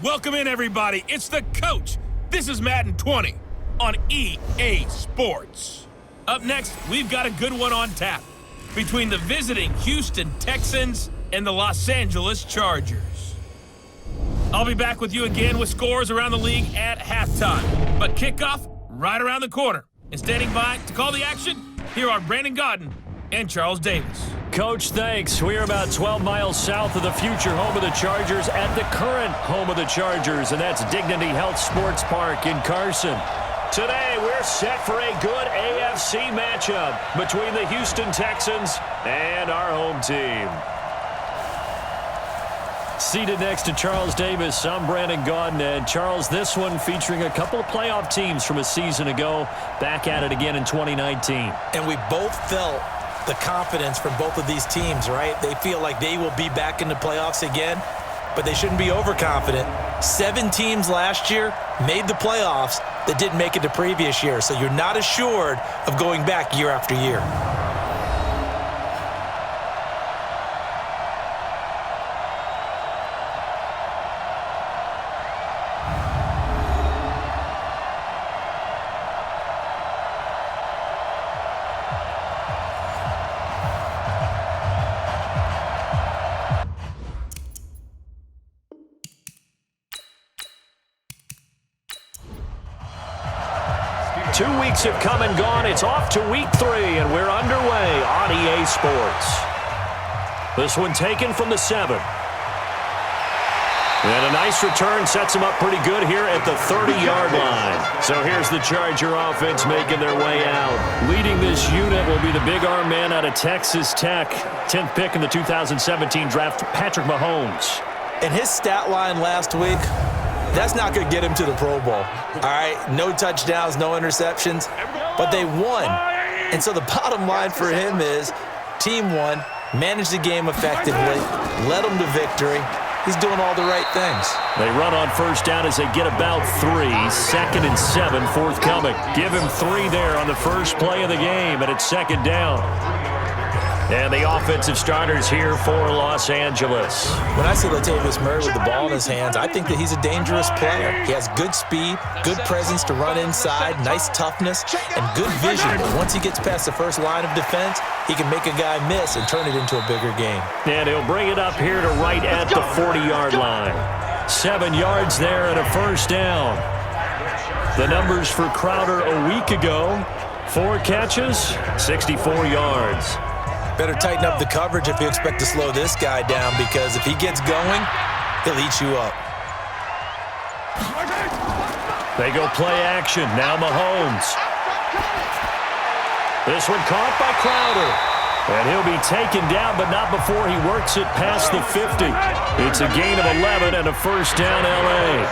Welcome in, everybody. It's the coach. This is Madden 20 on EA Sports. Up next, we've got a good one on tap between the visiting Houston Texans and the Los Angeles Chargers. I'll be back with you again with scores around the league at halftime. But kickoff right around the corner. And standing by to call the action, here are Brandon Godden and Charles Davis. Coach, thanks. We are about 12 miles south of the future home of the Chargers at the current home of the Chargers, and that's Dignity Health Sports Park in Carson. Today, we're set for a good AFC matchup between the Houston Texans and our home team. Seated next to Charles Davis, I'm Brandon Godden. And Charles, this one featuring a couple of playoff teams from a season ago, back at it again in 2019. And we both felt the confidence from both of these teams, right? They feel like they will be back in the playoffs again, but they shouldn't be overconfident. 7 teams last year made the playoffs that didn't make it the previous year, so you're not assured of going back year after year. Two weeks have come and gone. It's off to week 3, and we're underway on EA Sports. This one taken from the 7. And a nice return sets them up pretty good here at the 30-yard line. So here's the Charger offense making their way out. Leading this unit will be the big arm man out of Texas Tech. 10th pick in the 2017 draft, Patrick Mahomes. And his stat line last week, that's not going to get him to the Pro Bowl. All right, no touchdowns, no interceptions, but they won. And so the bottom line for him is team won, managed the game effectively, led them to victory. He's doing all the right things. They run on first down as they get about 3. 2nd and 7 forthcoming. Give him 3 there on the first play of the game, and it's 2nd down. And the offensive starters here for Los Angeles. When I see Latavius Murray with the ball in his hands, I think that he's a dangerous player. He has good speed, good presence to run inside, nice toughness, and good vision. But once he gets past the first line of defense, he can make a guy miss and turn it into a bigger game. And he'll bring it up here to right at the 40-yard line. 7 yards there and a first down. The numbers for Crowder a week ago: 4 catches, 64 yards. Better tighten up the coverage if you expect to slow this guy down, because if he gets going, he'll eat you up. They go play action. Now Mahomes. This one caught by Crowder. And he'll be taken down, but not before he works it past the 50. It's a gain of 11 and a first down, L.A.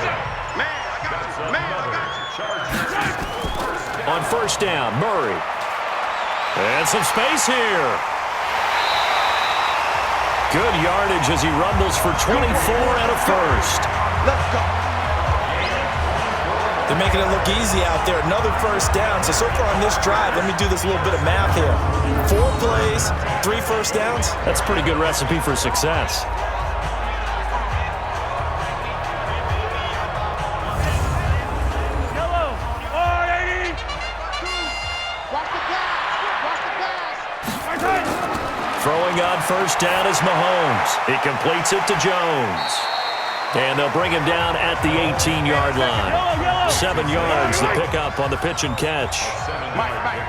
On first down, Murray. And some space here. Good yardage as he rumbles for 24 and a first. Let's go. They're making it look easy out there. Another first down. So far on this drive, let me do this little bit of math here. 4 plays, 3 first downs. That's a pretty good recipe for success. Throwing on first down is Mahomes. He completes it to Jones. And they'll bring him down at the 18-yard line. 7 yards, the pickup on the pitch and catch.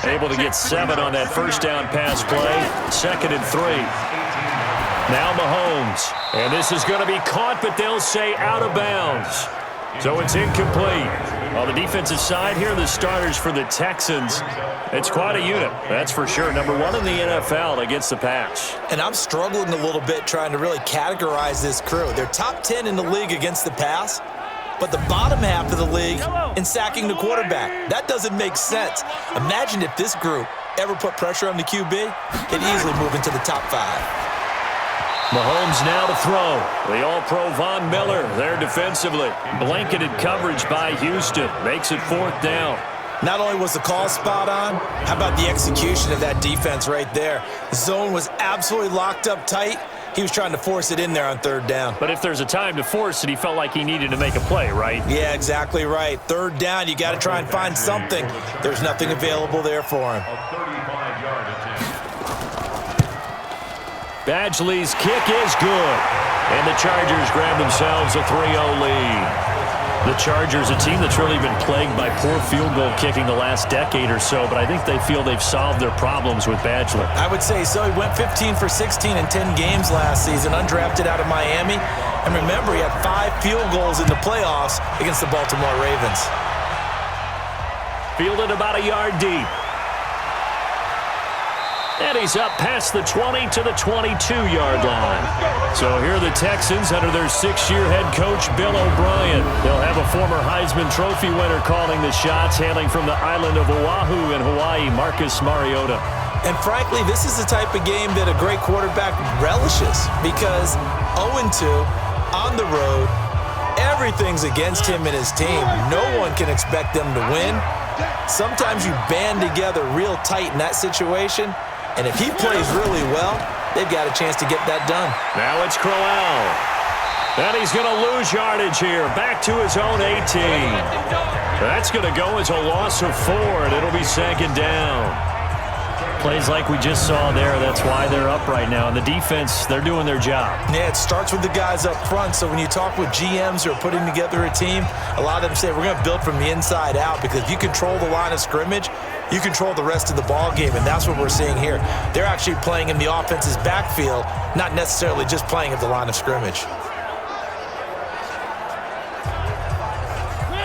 Able to get 7 on that first down pass play. 2nd and 3. Now Mahomes. And this is going to be caught, but they'll say out of bounds. So it's incomplete. On the defensive side here, the starters for the Texans. It's quite a unit, that's for sure. Number 1 in the NFL against the pass. And I'm struggling a little bit trying to really categorize this crew. They're top 10 in the league against the pass, but the bottom half of the league in sacking the quarterback. That doesn't make sense. Imagine if this group ever put pressure on the QB, they'd easily move into the top 5. Mahomes now to throw. The All-Pro Von Miller there defensively. Blanketed coverage by Houston. Makes it 4th down. Not only was the call spot on, how about the execution of that defense right there? The zone was absolutely locked up tight. He was trying to force it in there on third down. But if there's a time to force it, he felt like he needed to make a play, right? Yeah, exactly right. Third down, you got to try and find something. There's nothing available there for him. Badgley's kick is good. And the Chargers grab themselves a 3-0 lead. The Chargers, a team that's really been plagued by poor field goal kicking the last decade or so, but I think they feel they've solved their problems with Badgley. I would say so. He went 15 for 16 in 10 games last season, undrafted out of Miami. And remember, he had 5 field goals in the playoffs against the Baltimore Ravens. Fielded about a yard deep. And he's up past the 20 to the 22-yard line. So here are the Texans under their 6th-year head coach, Bill O'Brien. They'll have a former Heisman Trophy winner calling the shots, hailing from the island of Oahu in Hawaii, Marcus Mariota. And frankly, this is the type of game that a great quarterback relishes because 0-2 on the road, everything's against him and his team. No one can expect them to win. Sometimes you band together real tight in that situation. And if he plays really well, they've got a chance to get that done. Now it's Crowell. And he's going to lose yardage here. Back to his own 18. That's going to go as a loss of 4, and it'll be 2nd down. Plays like we just saw there. That's why they're up right now. And the defense, they're doing their job. Yeah, it starts with the guys up front. So when you talk with GMs who are putting together a team, a lot of them say we're going to build from the inside out because if you control the line of scrimmage, you control the rest of the ball game, and that's what we're seeing here. They're actually playing in the offense's backfield, not necessarily just playing at the line of scrimmage.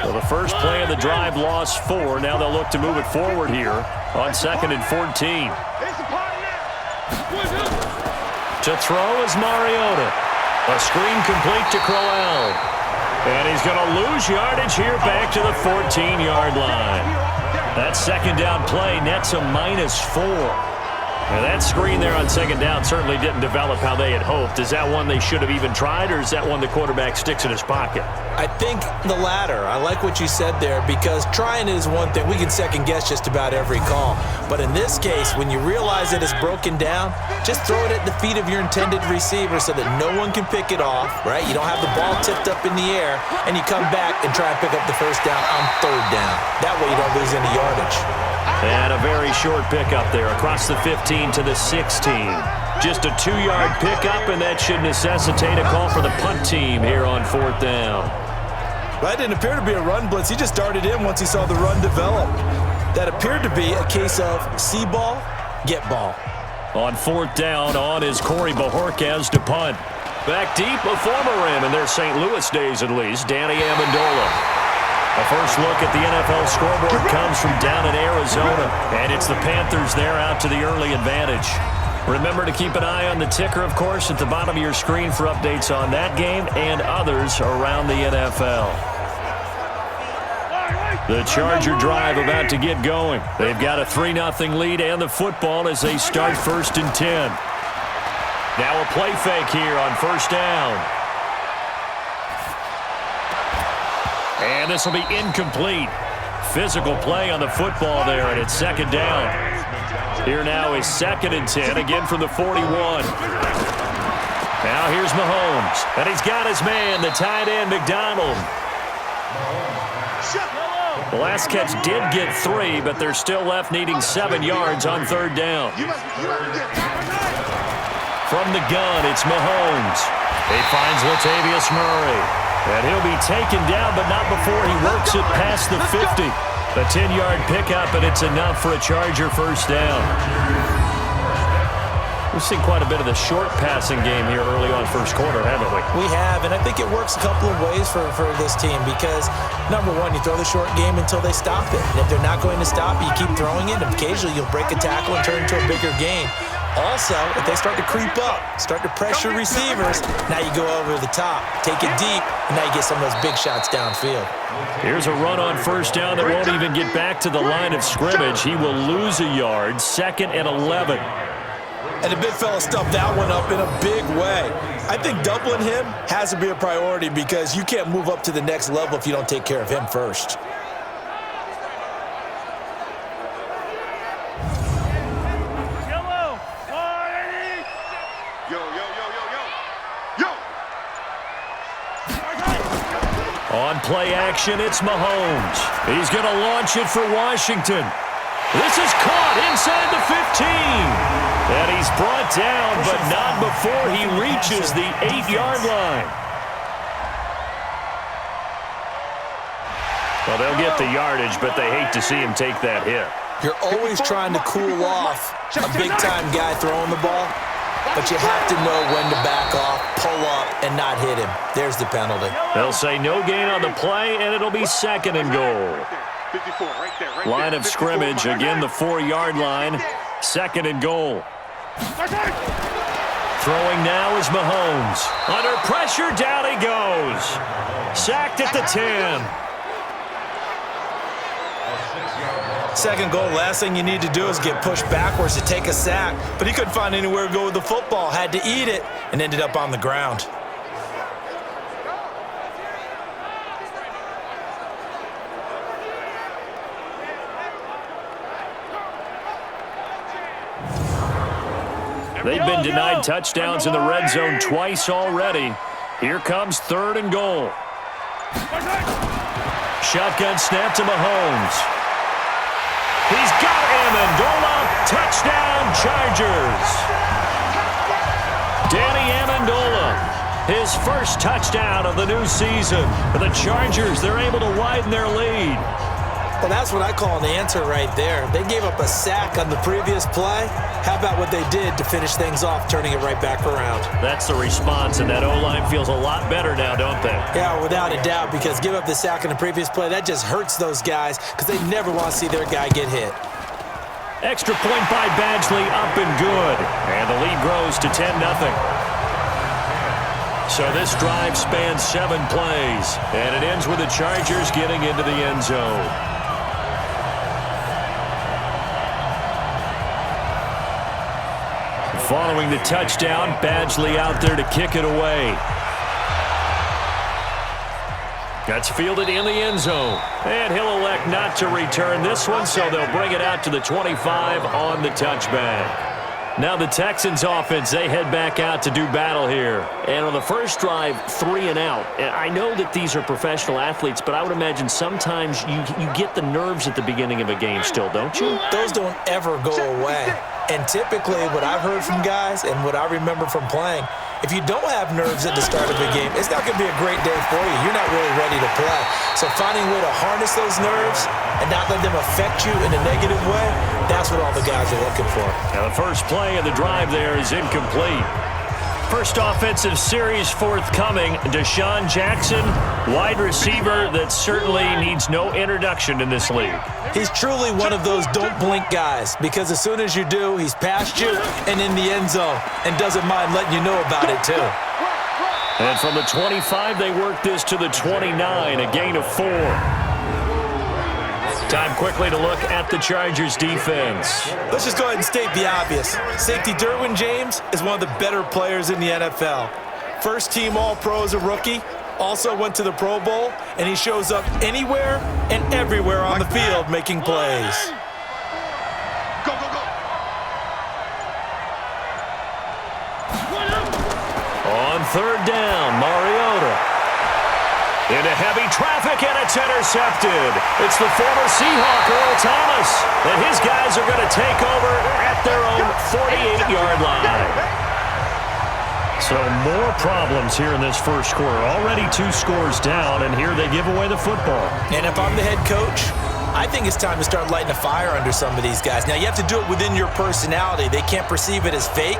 Well, the first play of the drive lost 4. Now they'll look to move it forward here on 2nd and 14. To throw is Mariota. A screen complete to Crowell. And he's going to lose yardage here back to the 14-yard line. That 2nd down play nets a -4. Now that screen there on 2nd down certainly didn't develop how they had hoped. Is that one they should have even tried, or is that one the quarterback sticks in his pocket? I think the latter. I like what you said there because trying it is one thing. We can second guess just about every call. But in this case, when you realize that it's broken down, just throw it at the feet of your intended receiver so that no one can pick it off, right? You don't have the ball tipped up in the air, and you come back and try and pick up the first down on 3rd down. That way you don't lose any yardage. And a very short pickup there across the 15 to the 16. Just a 2-yard pickup, and that should necessitate a call for the punt team here on 4th down. That didn't appear to be a run blitz. He just darted in once he saw the run develop. That appeared to be a case of see ball, get ball. On 4th down, on is Corey Bojorquez to punt. Back deep, a former Ram in their St. Louis days at least, Danny Amendola. A first look at the NFL scoreboard comes from down in Arizona, and it's the Panthers there out to the early advantage. Remember to keep an eye on the ticker, of course, at the bottom of your screen for updates on that game and others around the NFL. The Charger drive about to get going. They've got a 3-0 lead and the football as they start 1st and 10. Now a play fake here on 1st down. And this will be incomplete. Physical play on the football there, and it's 2nd down. Here now is 2nd and 10, again from the 41. Now here's Mahomes, and he's got his man, the tight end, McDonald. The last catch did get 3, but they're still left needing 7 yards on 3rd down. From the gun, it's Mahomes. He finds Latavius Murray. And he'll be taken down, but not before he works it past the 50. A 10-yard pickup, and it's enough for a Charger 1st down. We've seen quite a bit of the short passing game here early on 1st quarter, haven't we? We have, and I think it works a couple of ways for this team because, number one, you throw the short game until they stop it. And if they're not going to stop it, you keep throwing it, and occasionally you'll break a tackle and turn it into a bigger game. Also, if they start to creep up, start to pressure receivers, now you go over the top, take it deep, and now you get some of those big shots downfield. Here's a run on 1st down that won't even get back to the line of scrimmage. He will lose a yard, 2nd and 11. And the big fella stuffed that one up in a big way. I think doubling him has to be a priority because you can't move up to the next level if you don't take care of him first. On play action, it's Mahomes. He's going to launch it for Washington. This is caught inside the 15. And he's brought down, but not before he reaches the 8-yard line. Well, they'll get the yardage, but they hate to see him take that hit. You're always trying to cool off a big-time guy throwing the ball, but you have to know when to back off, pull up, and not hit him. There's the penalty. They'll say no gain on the play, and it'll be 2nd and goal. Line of scrimmage, again the 4-yard line, 2nd and goal. Throwing now is Mahomes. Under pressure, down he goes. Sacked at the 10. 2nd goal, last thing you need to do is get pushed backwards to take a sack. But he couldn't find anywhere to go with the football, had to eat it, and ended up on the ground. They've been denied touchdowns in the red zone twice already. Here comes 3rd and goal. Shotgun snap to Mahomes. He's got Amendola. Touchdown, Chargers. Danny Amendola, his first touchdown of the new season. For the Chargers, they're able to widen their lead. Well, that's what I call an answer right there. They gave up a sack on the previous play. How about what they did to finish things off, turning it right back around? That's the response, and that O-line feels a lot better now, don't they? Yeah, without a doubt, because give up the sack on the previous play, that just hurts those guys because they never want to see their guy get hit. Extra point by Badgley, up and good. And the lead grows to 10-0. So this drive spans 7 plays, and it ends with the Chargers getting into the end zone. Following the touchdown, Badgley out there to kick it away. That's fielded in the end zone. And he'll elect not to return this one, so they'll bring it out to the 25 on the touchback. Now the Texans offense, they head back out to do battle here. And on the first drive, 3 and out. And I know that these are professional athletes, but I would imagine sometimes you get the nerves at the beginning of a game still, don't you? Those don't ever go away. And typically what I've heard from guys and what I remember from playing, if you don't have nerves at the start of a game, it's not going to be a great day for you. You're not really ready to play. So finding a way to harness those nerves and not let them affect you in a negative way, that's what all the guys are looking for. Now the first play of the drive there is incomplete. First offensive series forthcoming. Deshaun Jackson, wide receiver that certainly needs no introduction in this league. He's truly one of those don't blink guys, because as soon as you do, he's past you and in the end zone and doesn't mind letting you know about it too. And from the 25, they work this to the 29, a gain of 4. Time quickly to look at the Chargers defense. Let's just go ahead and state the obvious. Safety Derwin James is one of the better players in the NFL. First team All-Pro as a rookie, also went to the Pro Bowl, and he shows up anywhere and everywhere on the field making plays. Go, go, go. On 3rd down, Mariota. Into heavy traffic, and it's intercepted. It's the former Seahawk, Earl Thomas. And his guys are going to take over at their own 48-yard line. So more problems here in this first quarter. Already 2 scores down, and here they give away the football. And if I'm the head coach, I think it's time to start lighting a fire under some of these guys. Now, you have to do it within your personality. They can't perceive it as fake.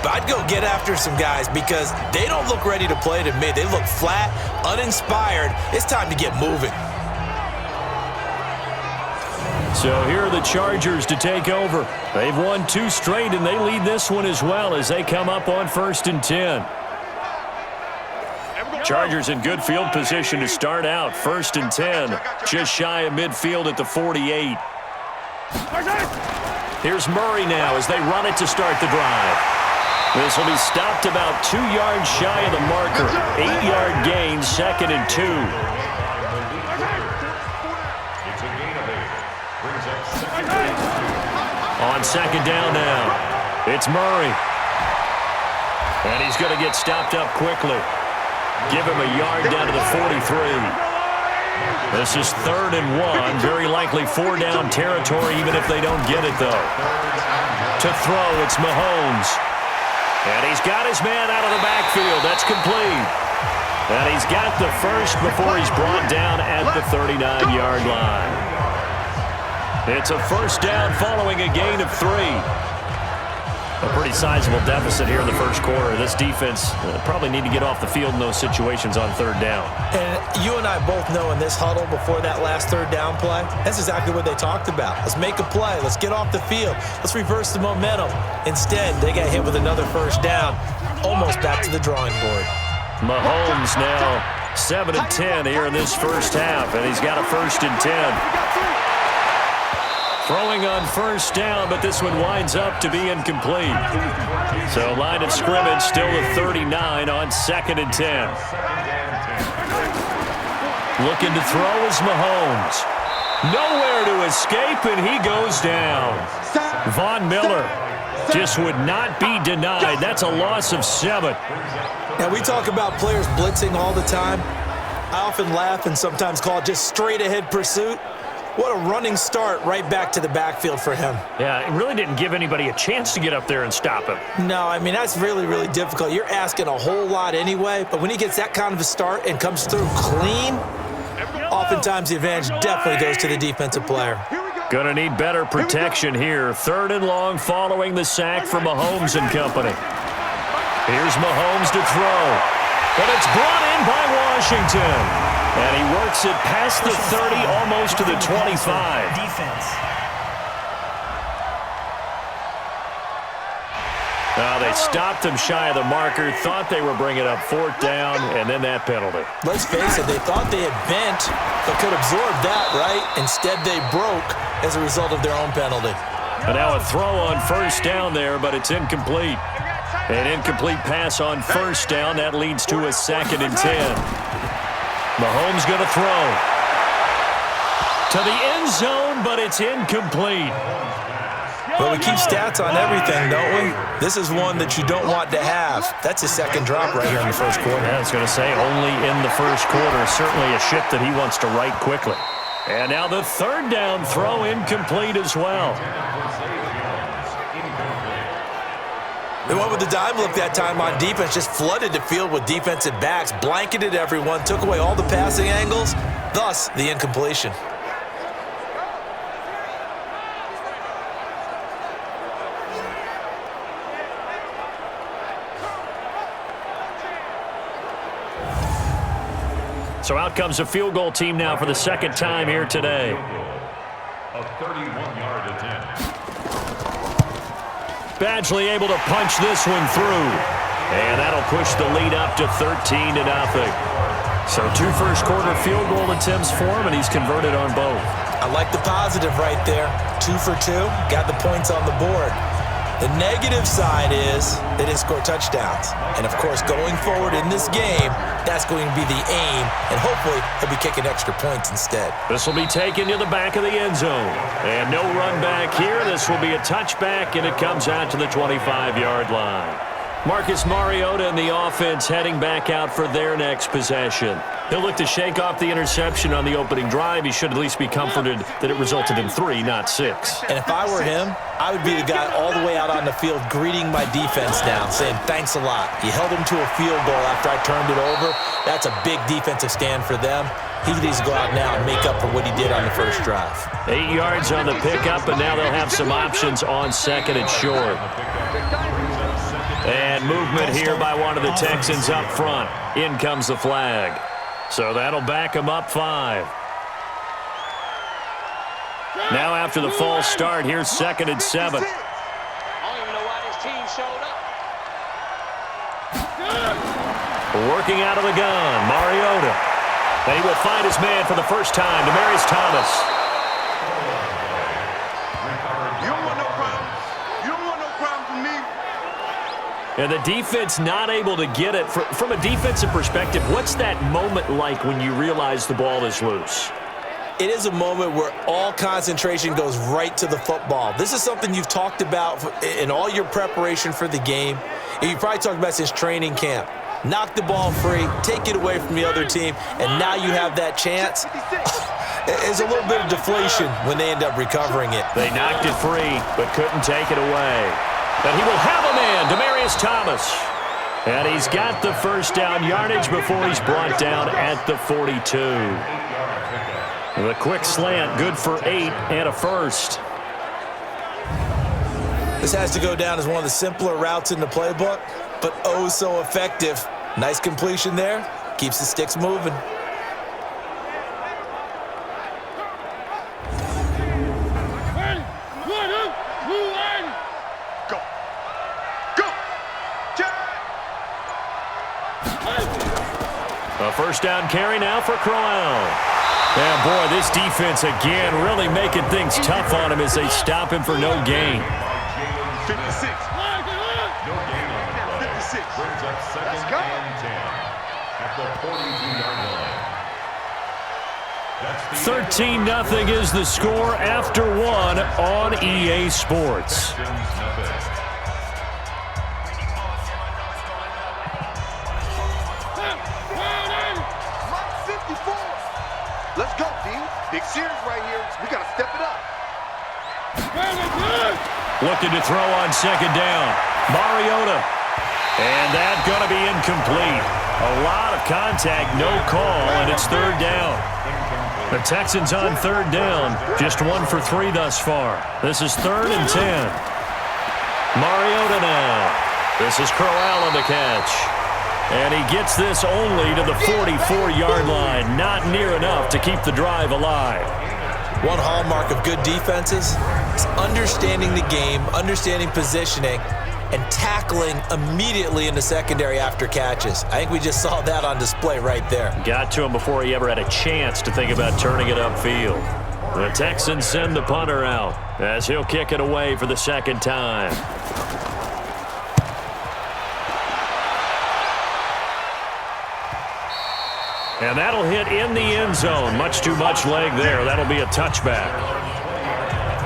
But I'd go get after some guys because they don't look ready to play to me. They look flat, uninspired. It's time to get moving. So here are the Chargers to take over. They've won 2 straight, and they lead this one as well as they come up on 1st and 10. Chargers in good field position to start out. 1st and 10, just shy of midfield at the 48. Here's Murray now as they run it to start the drive. This will be stopped about 2 yards shy of the marker. 8-yard gain, 2nd and 2. On 2nd down now, it's Murray. And he's going to get stopped up quickly. Give him a yard down to the 43. This is 3rd and 1. Very likely 4-down territory, even if they don't get it, though. To throw, it's Mahomes. And he's got his man out of the backfield. That's complete. And he's got the first before he's brought down at the 39-yard line. It's a first down following a gain of 3. A pretty sizable deficit here in the first quarter. This defense probably need to get off the field in those situations on 3rd down. And you and I both know in this huddle before that last 3rd down play, that's exactly what they talked about. Let's make a play. Let's get off the field. Let's reverse the momentum. Instead, they got hit with another first down, almost back to the drawing board. Mahomes now 7 of 10 here in this first half, and he's got a 1st and 10. Throwing on first down, but this one winds up to be incomplete. So line of scrimmage still at 39 on 2nd and 10. Looking to throw is Mahomes. Nowhere to escape, and he goes down. Von Miller just would not be denied. That's a loss of 7. Now, we talk about players blitzing all the time. I often laugh and sometimes call it just straight-ahead pursuit. What a running start right back to the backfield for him. Yeah, it really didn't give anybody a chance to get up there and stop him. No, I mean, that's really, really difficult. You're asking a whole lot anyway, but when he gets that kind of a start and comes through clean, oftentimes the advantage definitely goes to the defensive player. Gonna need better protection here. 3rd and long following the sack from Mahomes and company. Here's Mahomes to throw. But it's brought in by Washington. And he works it past the 30, almost to the 25. Defense. Now they stopped him shy of the marker, thought they were bringing up 4th down, and then that penalty. Let's face it, they thought they had bent, but could absorb that, right? Instead, they broke as a result of their own penalty. And now a throw on first down there, but it's incomplete. An incomplete pass on first down. That leads to a 2nd and 10. Mahomes going to throw. To the end zone, but it's incomplete. Well, we keep stats on everything, don't we? This is one that you don't want to have. That's his 2nd drop right here in the first quarter. Yeah, I was going to say, only in the first quarter. Certainly a ship that he wants to right quickly. And now the 3rd down throw incomplete as well. They went with the dime look that time on defense, just flooded the field with defensive backs, blanketed everyone, took away all the passing angles, thus the incompletion. So out comes a field goal team now for the 2nd time here today. A 31-yard attempt. Badgley able to punch this one through. And that'll push the lead up to 13-0. So 2 first-quarter field goal attempts for him, and he's converted on both. I like the positive right there. 2 for 2, got the points on the board. The negative side is they didn't score touchdowns. And, of course, going forward in this game, that's going to be the aim, and hopefully he'll be kicking extra points instead. This will be taken to the back of the end zone. And no run back here. This will be a touchback, and it comes out to the 25-yard line. Marcus Mariota and the offense heading back out for their next possession. He'll look to shake off the interception on the opening drive. He should at least be comforted that it resulted in 3, not 6. And if I were him, I would be the guy all the way out on the field greeting my defense now, saying thanks a lot. You held him to a field goal after I turned it over. That's a big defensive stand for them. He needs to go out now and make up for what he did on the first drive. 8 yards on the pickup, and now they'll have some options on 2nd and short. And movement here by one of the Texans up front. In comes the flag. So that'll back him up 5. Now after the false start, here's 2nd and 7. I don't even know why this team showed up. Working out of the gun, Mariota. And he will find his man for the first time, Demaryius Thomas. You don't want no problem. You don't want no problem from me. And the defense not able to get it. From a defensive perspective, what's that moment like when you realize the ball is loose? it is a moment where all concentration goes right to the football. This is something you've talked about in all your preparation for the game. And you've probably talked about since training camp. Knock the ball free, take it away from the other team, and now you have that chance. There's a little bit of deflation when they end up recovering it. They knocked it free, but couldn't take it away. But he will have a man, Demaryius Thomas. And he's got the first down yardage before he's brought down at the 42. The quick slant, good for 8 and a first. This has to go down as one of the simpler routes in the playbook, but oh so effective. Nice completion there. Keeps the sticks moving. Go. Go. A first down carry now for Crowell. And boy, this defense again really making things tough on him as they stop him for no gain. 56. 56. Brings up second and 10 at the 42-yard line. 13-0 is the score after 1 on EA Sports. Let's go, D. Big series right here. We got to step it up. Looking to throw on second down. Mariota. And that's going to be incomplete. A lot of contact, no call, and it's third down. The Texans on third down, just 1 for 3 thus far. This is 3rd and 10. Mariota now. This is Crowell on the catch. And he gets this only to the 44-yard line. Not near enough to keep the drive alive. One hallmark of good defenses is understanding the game, understanding positioning, and tackling immediately in the secondary after catches. I think we just saw that on display right there. Got to him before he ever had a chance to think about turning it upfield. The Texans send the punter out as he'll kick it away for the second time. And that'll hit in the end zone. Much too much leg there. That'll be a touchback.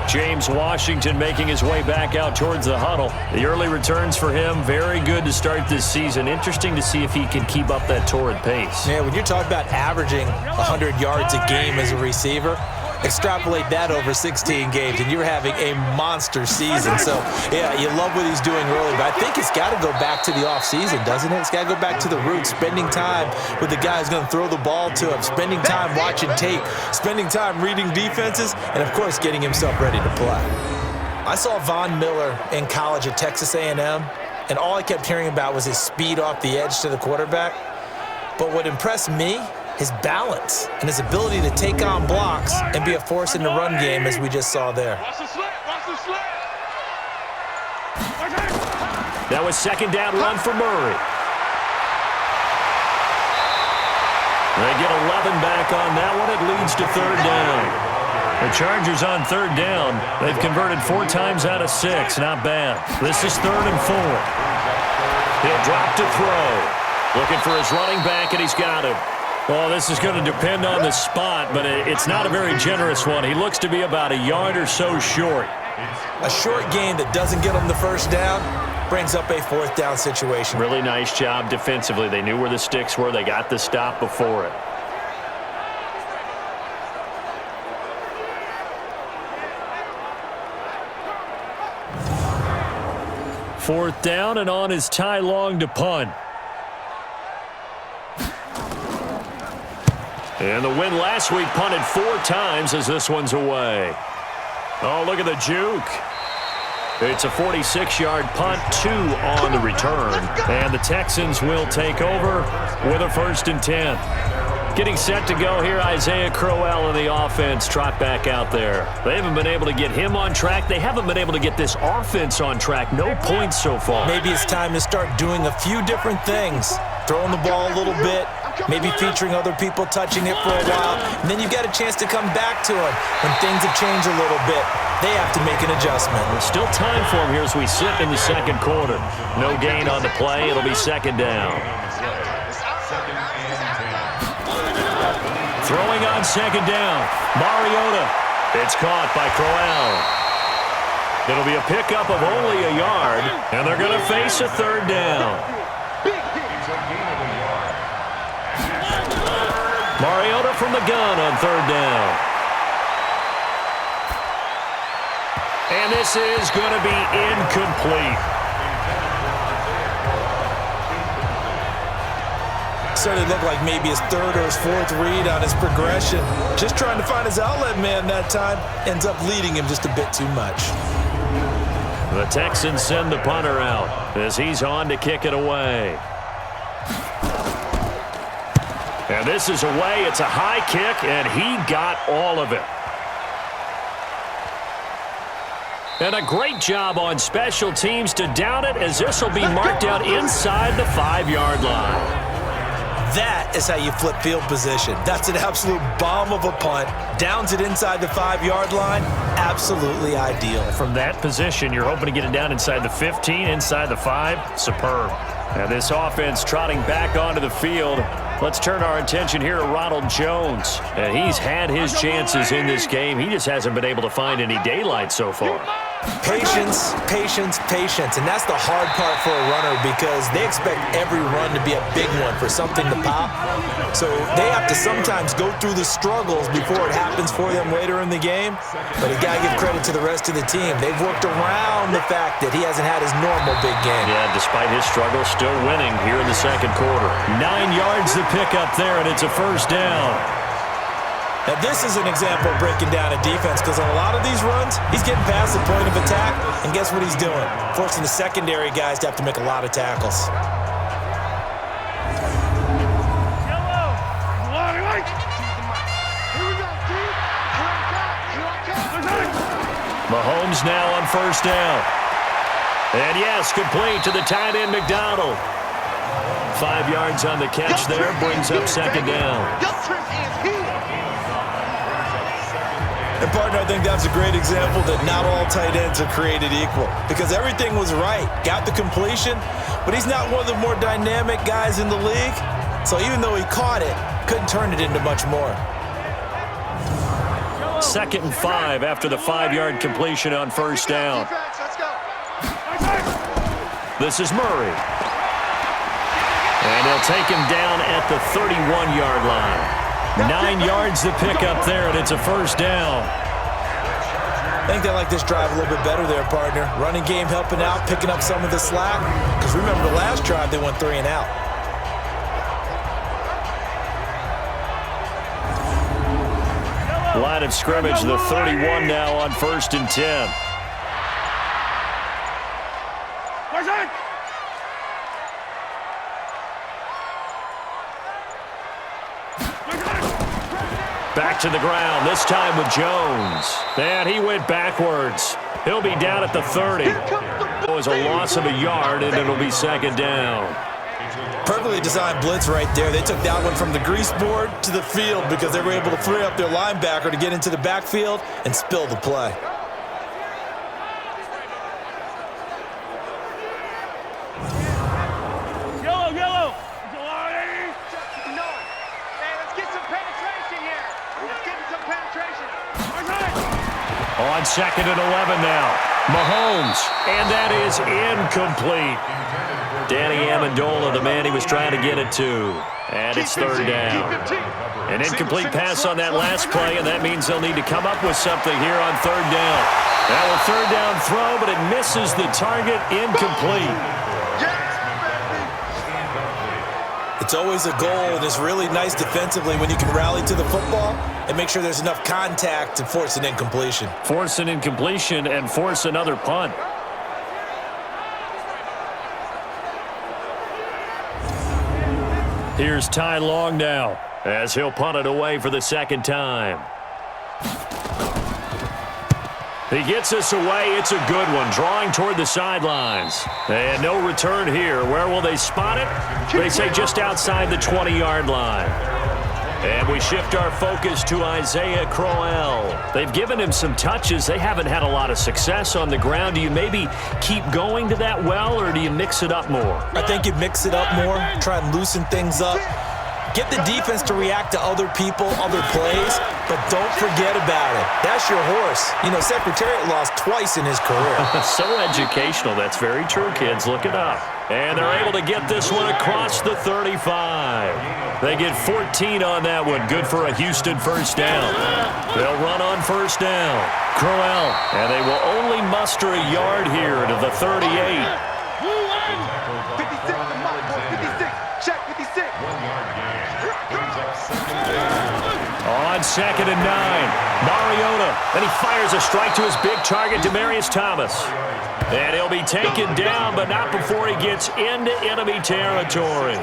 James Washington making his way back out towards the huddle. The early returns for him, very good to start this season. Interesting to see if he can keep up that torrid pace. Yeah, when you're talking about averaging 100 yards a game as a receiver, extrapolate that over 16 games, and you're having a monster season. So, yeah, you love what he's doing early, but I think it's got to go back to the offseason, doesn't it? It's got to go back to the roots, spending time with the guy who's going to throw the ball to him, spending time watching tape, spending time reading defenses, and, of course, getting himself ready to play. I saw Von Miller in college at Texas A&M, and all I kept hearing about was his speed off the edge to the quarterback. But what impressed me, his balance and his ability to take on blocks and be a force in the run game, as we just saw there. That was second down run for Murray. They get 11 back on that one. It leads to third down. The Chargers on third down. They've converted 4 times out of 6. Not bad. This is 3rd and 4. He'll drop to throw. Looking for his running back, and he's got him. Well, this is going to depend on the spot, but it's not a very generous one. He looks to be about a yard or so short. A short gain that doesn't get him the first down brings up a 4th down situation. Really nice job defensively. They knew where the sticks were. They got the stop before it. Fourth down, and on is Ty Long to punt. And the win last week, punted 4 times as this one's away. Oh, look at the juke. It's a 46-yard punt, 2 on the return. And the Texans will take over with a 1st and 10. Getting set to go here, Isaiah Crowell in the offense. Trot back out there. They haven't been able to get him on track. They haven't been able to get this offense on track. No points so far. Maybe it's time to start doing a few different things. Throwing the ball a little bit, maybe featuring other people touching it for a while, and then you've got a chance to come back to it when things have changed a little bit. They have to make an adjustment. There's still time for him here as we sit in the second quarter. No gain on the play. It'll be second down. Throwing on second down. Mariota. It's caught by Crowell. It'll be a pickup of only a yard, and they're going to face a third down. Mariota from the gun on third down. And this is going to be incomplete. Started to look like maybe his third or his fourth read on his progression. Just trying to find his outlet man that time. Ends up leading him just a bit too much. The Texans send the punter out as he's on to kick it away. And this is away. It's a high kick, and he got all of it. And a great job on special teams to down it, as this will be marked out inside the 5-yard line. That is how you flip field position. That's an absolute bomb of a punt. Downs it inside the 5-yard line. Absolutely ideal. From that position, you're hoping to get it down inside the 15, inside the 5. Superb. And this offense trotting back onto the field. Let's turn our attention here to Ronald Jones. And he's had his chances in this game. He just hasn't been able to find any daylight so far. Patience, patience, patience. And that's the hard part for a runner because they expect every run to be a big one for something to pop. So they have to sometimes go through the struggles before it happens for them later in the game. But you got to give credit to the rest of the team. They've worked around the fact that he hasn't had his normal big game. Yeah, despite his struggles, still winning here in the second quarter. 9 yards to pick up there, and it's a first down. Now, this is an example of breaking down a defense because on a lot of these runs, he's getting past the point of attack, and guess what he's doing? Forcing the secondary guys to have to make a lot of tackles. Mahomes now on first down. And yes, complete to the tight end, McDonald. 5 yards on the catch there, brings up second down. And, partner, I think that's a great example that not all tight ends are created equal because everything was right. Got the completion, but he's not one of the more dynamic guys in the league. So even though he caught it, couldn't turn it into much more. 2nd and 5 after the 5-yard completion on first down. This is Murray. And they'll take him down at the 31-yard line. 9 yards to pick up there, and it's a first down. I think they like this drive a little bit better there, partner. Running game helping out, picking up some of the slack. Because remember, the last drive, they went 3 and out. Line of scrimmage, the 31 now on 1st and 10. Back to the ground, this time with Jones. And he went backwards. He'll be down at the 30. It was a loss of a yard, and it'll be second down. Perfectly designed blitz right there. They took that one from the grease board to the field because they were able to free up their linebacker to get into the backfield and spill the play. On 2nd and 11 now. Mahomes, and that is incomplete. Danny Amendola, the man he was trying to get it to. And it's third down. An incomplete pass on that last play, and that means they'll need to come up with something here on third down. Now a third down throw, but it misses the target, incomplete. It's always a goal, and it's really nice defensively when you can rally to the football and make sure there's enough contact to force an incompletion. Force an incompletion and force another punt. Here's Ty Long now as he'll punt it away for the second time. He gets us away. It's a good one. Drawing toward the sidelines. And no return here. Where will they spot it? They say just outside the 20-yard line. And we shift our focus to Isaiah Crowell. They've given him some touches. They haven't had a lot of success on the ground. Do you maybe keep going to that well, or do you mix it up more? I think you mix it up more, try and loosen things up. Get the defense to react to other people, other plays, but don't forget about it. That's your horse. You know, Secretariat lost twice in his career. So educational. That's very true, kids. Look it up. And they're able to get this one across the 35. They get 14 on that one. Good for a Houston first down. They'll run on first down. Crowell. And they will only muster a yard here to the 38. 56, 56, check 56. 1 yard gain. Brings up second down. On 2nd and 9, Mariota. And he fires a strike to his big target, Demaryius Thomas. And he'll be taken down, but not before he gets into enemy territory.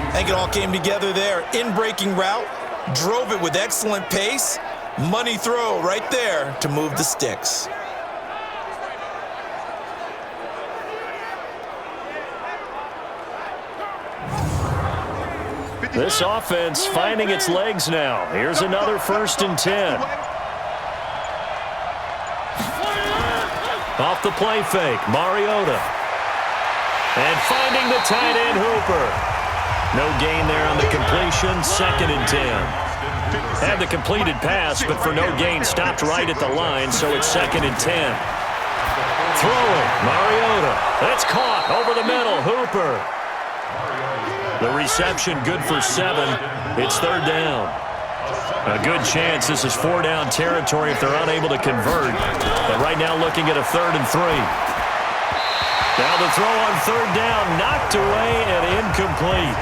I think it all came together there. In-breaking route, drove it with excellent pace. Money throw right there to move the sticks. This offense finding its legs now. Here's another 1st and 10. Off the play fake, Mariota. And finding the tight end, Hooper. No gain there on the completion, 2nd and 10. Had the completed pass, but for no gain, stopped right at the line, so it's 2nd and 10. Throwing, Mariota. That's caught over the middle, Hooper. The reception good for 7. It's 3rd down. A good chance this is 4-down territory if they're unable to convert. But right now looking at a 3rd and 3. Now the throw on 3rd down, knocked away and incomplete.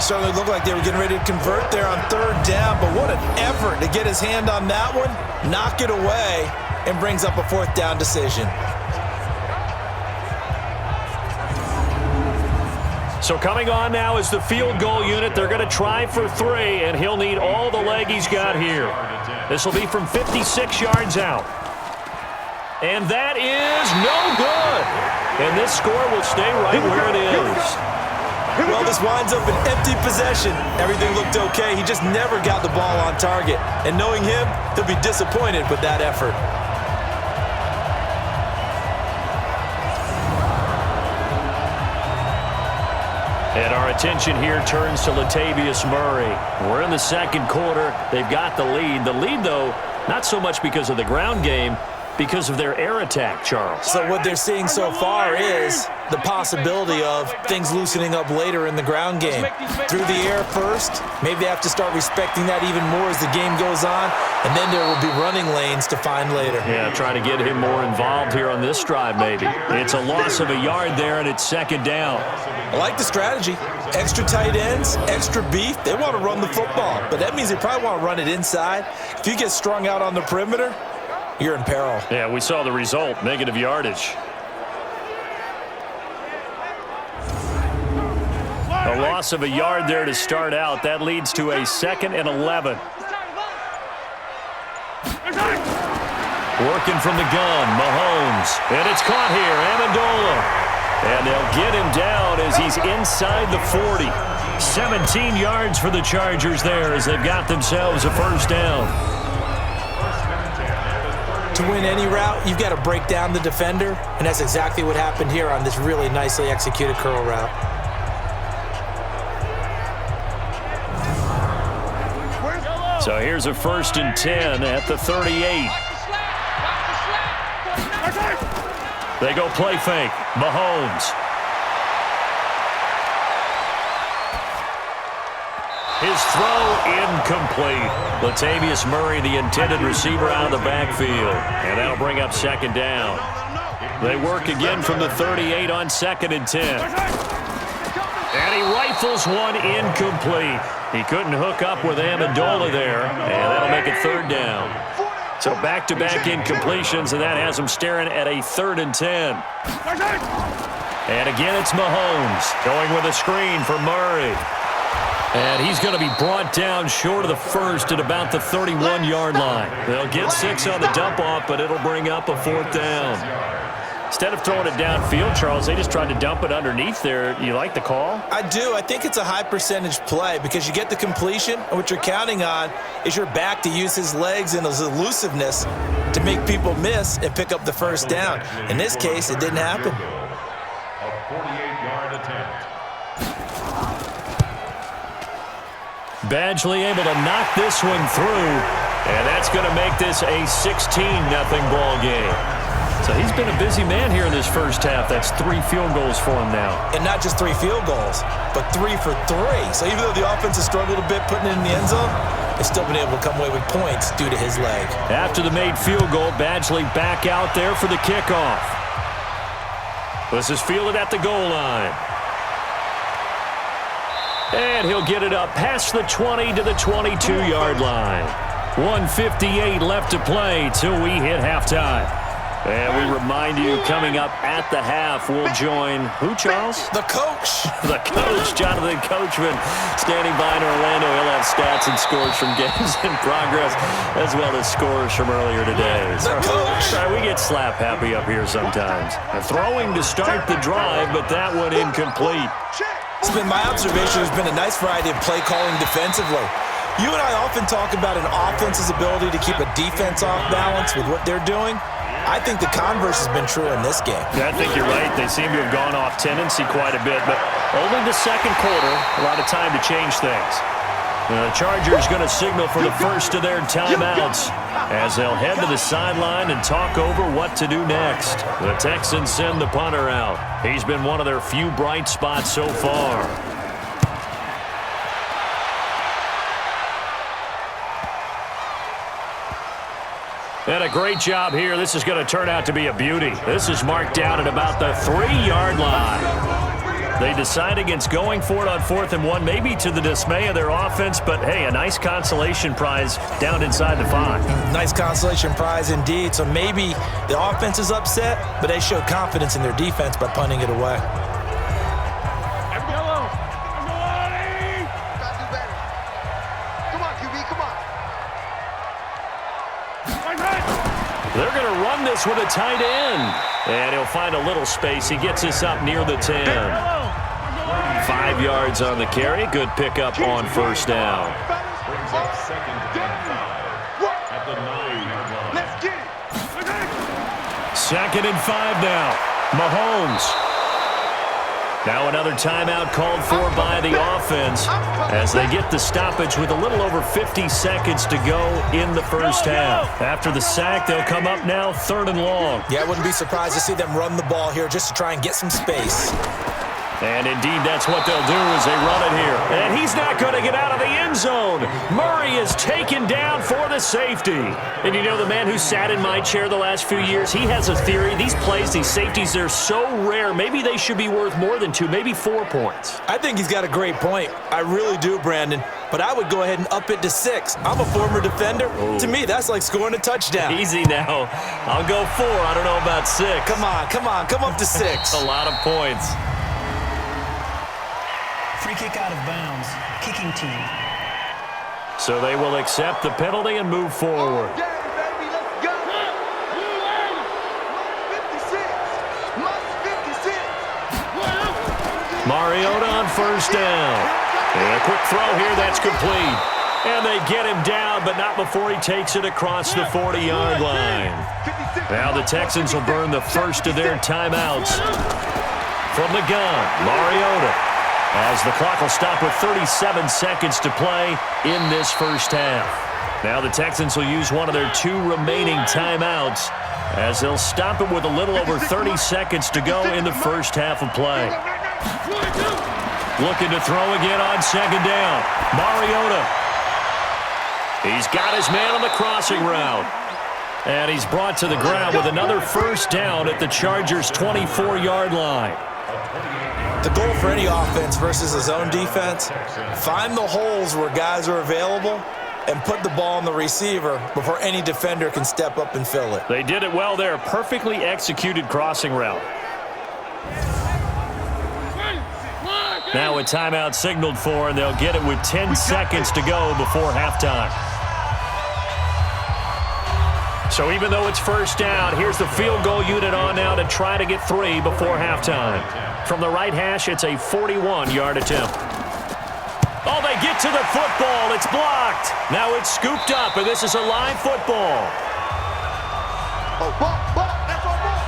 Certainly looked like they were getting ready to convert there on 3rd down, but what an effort to get his hand on that one, knock it away, and brings up a 4th down decision. So coming on now is the field goal unit. They're going to try for 3, and he'll need all the leg he's got here. This will be from 56 yards out. And that is no good. And this score will stay right where it is. Well, this winds up an empty possession. Everything looked okay. He just never got the ball on target. And knowing him, he'll be disappointed with that effort. And our attention here turns to Latavius Murray. We're in the 2nd quarter. They've got the lead. The lead, though, not so much because of the ground game, because of their air attack, Charles. So what they're seeing so far is the possibility of things loosening up later in the ground game. Through the air first, maybe they have to start respecting that even more as the game goes on, and then there will be running lanes to find later. Yeah, trying to get him more involved here on this drive, maybe. It's a loss of a yard there, and it's 2nd down. I like the strategy. Extra tight ends, extra beef. They want to run the football, but that means they probably want to run it inside. If you get strung out on the perimeter, you're in peril. Yeah, we saw the result, negative yardage. A loss of a yard there to start out. That leads to a 2nd and 11. Working from the gun, Mahomes. And it's caught here, Amendola. And they'll get him down as he's inside the 40. 17 yards for the Chargers there as they've got themselves a 1st down. To win any route, you've got to break down the defender, and that's exactly what happened here on this really nicely executed curl route. So here's a 1st and 10 at the 38. They go play fake. Mahomes. His throw incomplete. Latavius Murray, the intended receiver, out of the backfield. And that'll bring up 2nd down. They work again from the 38 on 2nd and 10. And he rifles one incomplete. He couldn't hook up with Amendola there, and that'll make it 3rd down. So back-to-back incompletions, and that has him staring at a 3rd and 10. And again, it's Mahomes going with a screen for Murray. And he's going to be brought down short of the 1st at about the 31-yard line. They'll get 6 on the dump-off, but it'll bring up a 4th down. Instead of throwing it downfield, Charles, they just tried to dump it underneath there. You like the call? I do. I think it's a high-percentage play because you get the completion, and what you're counting on is your back to use his legs and his elusiveness to make people miss and pick up the 1st down. In this case, it didn't happen. 48-yard attempt. Badgley able to knock this one through, and that's going to make this a 16-0 ball game. So he's been a busy man here in this first half. That's 3 field goals for him now. And not just 3 field goals, but 3 for 3. So even though the offense has struggled a bit putting it in the end zone, they've still been able to come away with points due to his leg. After the made field goal, Badgley back out there for the kickoff. This is fielded at the goal line. And he'll get it up past the 20 to the 22-yard line. 1:58 left to play till we hit halftime. And we remind you, coming up at the half, we'll join who, Charles? The coach. The coach, Jonathan Coachman, standing by in Orlando. He'll have stats and scores from games in progress, as well as scores from earlier today. The coach. Sorry, we get slap happy up here sometimes. Throwing to start the drive, but that one incomplete. It's been my observation. There's been a nice variety of play calling defensively. You and I often talk about an offense's ability to keep a defense off balance with what they're doing. I think the converse has been true in this game. Yeah, I think you're right. They seem to have gone off tendency quite a bit, but only the second quarter, a lot of time to change things. The Chargers going to signal for the first of their timeouts as they'll head to the sideline and talk over what to do next. The Texans send the punter out. He's been one of their few bright spots so far. And a great job here. This is going to turn out to be a beauty. This is marked down at about the 3-yard line. They decide against going for it on 4th and 1, maybe to the dismay of their offense, but hey, a nice consolation prize down inside the 5. Nice consolation prize indeed. So maybe the offense is upset, but they showed confidence in their defense by punting it away. They're going to run this with a tight end. And he'll find a little space. He gets us up near the 10. 5 yards on the carry. Good pickup on first down. Brings up 2nd and 5 at the 9-yard line. Let's get it. 2nd and 5 now. Mahomes. Now another timeout called for by the offense as they get the stoppage with a little over 50 seconds to go in the first half. After the sack, they'll come up now 3rd and long. Yeah, I wouldn't be surprised to see them run the ball here just to try and get some space. And indeed, that's what they'll do as they run it here. And he's not going to get out of the end zone. Murray is taken down for the safety. And you know, the man who sat in my chair the last few years, he has a theory. These plays, these safeties, they're so rare. Maybe they should be worth more than 2, maybe 4 points. I think he's got a great point. I really do, Brandon. But I would go ahead and up it to 6. I'm a former defender. Ooh. To me, that's like scoring a touchdown. Easy now. I'll go 4. I don't know about 6. Come on. Come up to 6. A lot of points. Free kick out of bounds. Kicking team. So they will accept the penalty and move forward. Yeah, baby, let's go. Must 56. Mariota on first down. And a quick throw here, that's complete. And they get him down, but not before he takes it across the 40-yard line. Now the Texans will burn the first of their timeouts. From the gun, Mariota. As the clock will stop with 37 seconds to play in this first half. Now the Texans will use one of their 2 remaining timeouts as they'll stop it with a little over 30 seconds to go in the first half of play. Looking to throw again on 2nd down. Mariota. He's got his man on the crossing route. And he's brought to the ground with another first down at the Chargers' 24-yard line. The goal for any offense versus his own defense, find the holes where guys are available and put the ball on the receiver before any defender can step up and fill it. They did it well there. Perfectly executed crossing route. Now a timeout signaled for, and they'll get it with 10 seconds to go before halftime. So even though it's first down, here's the field goal unit on now to try to get 3 before halftime. From the right hash, it's a 41-yard attempt. Oh, they get to the football. It's blocked. Now it's scooped up, and this is a live football. Oh, ball. That's our ball.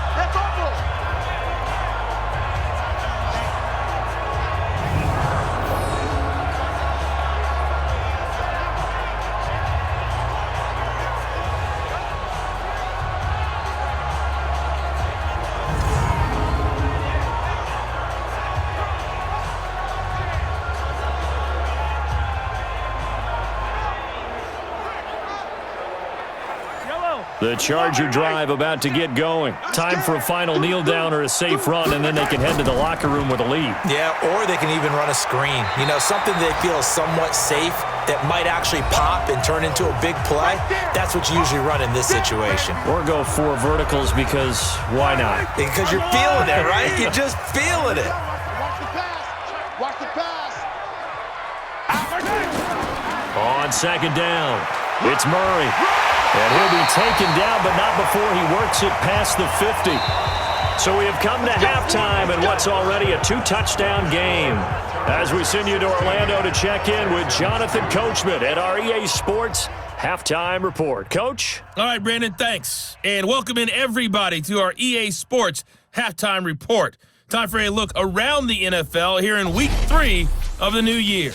The Charger drive about to get going. Time for a final kneel down or a safe run, and then they can head to the locker room with a lead. Yeah, or they can even run a screen. You know, something they feel is somewhat safe that might actually pop and turn into a big play. That's what you usually run in this situation. Or go 4 verticals because why not? Because you're feeling it, right? You're just feeling it. Watch the pass. Watch the pass. On second down, it's Murray. And he'll be taken down, but not before he works it past the 50. So we have come to halftime in what's already a 2-touchdown game. As we send you to Orlando to check in with Jonathan Coachman at our EA Sports Halftime Report. Coach? All right, Brandon, thanks. And welcome in everybody to our EA Sports Halftime Report. Time for a look around the NFL here in Week 3 of the new year.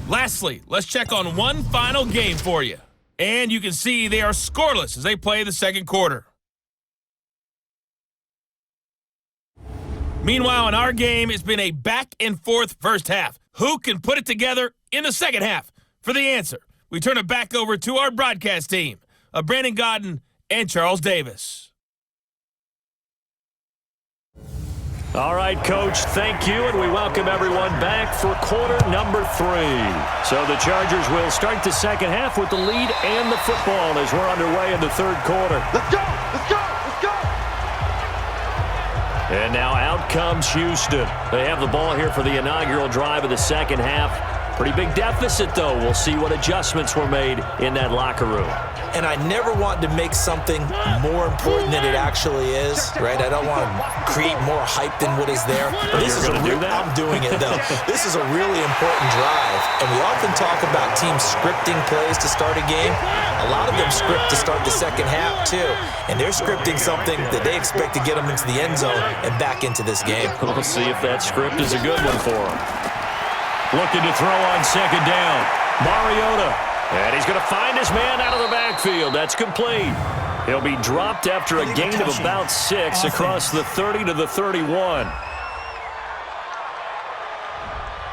Lastly, let's check on one final game for you. And you can see they are scoreless as they play the second quarter. Meanwhile, in our game, it's been a back-and-forth first half. Who can put it together in the second half? For the answer, we turn it back over to our broadcast team of Brandon Godden and Charles Davis. All right, Coach, thank you, and we welcome everyone back for quarter number 3. So the Chargers will start the second half with the lead and the football as we're underway in the third quarter. Let's go. Let's go. Let's go. And now out comes Houston. They have the ball here for the inaugural drive of the second half. Pretty big deficit, though. We'll see what adjustments were made in that locker room. And I never want to make something more important than it actually is, right? I don't want to create more hype than what is there. But this is I'm doing it, though. This is a really important drive. And we often talk about teams scripting plays to start a game. A lot of them script to start the second half, too. And they're scripting something that they expect to get them into the end zone and back into this game. We'll see if that script is a good one for them. Looking to throw on second down. Mariota. And he's going to find his man out of the backfield. That's complete. He'll be dropped after a gain of about 6 across the 30 to the 31.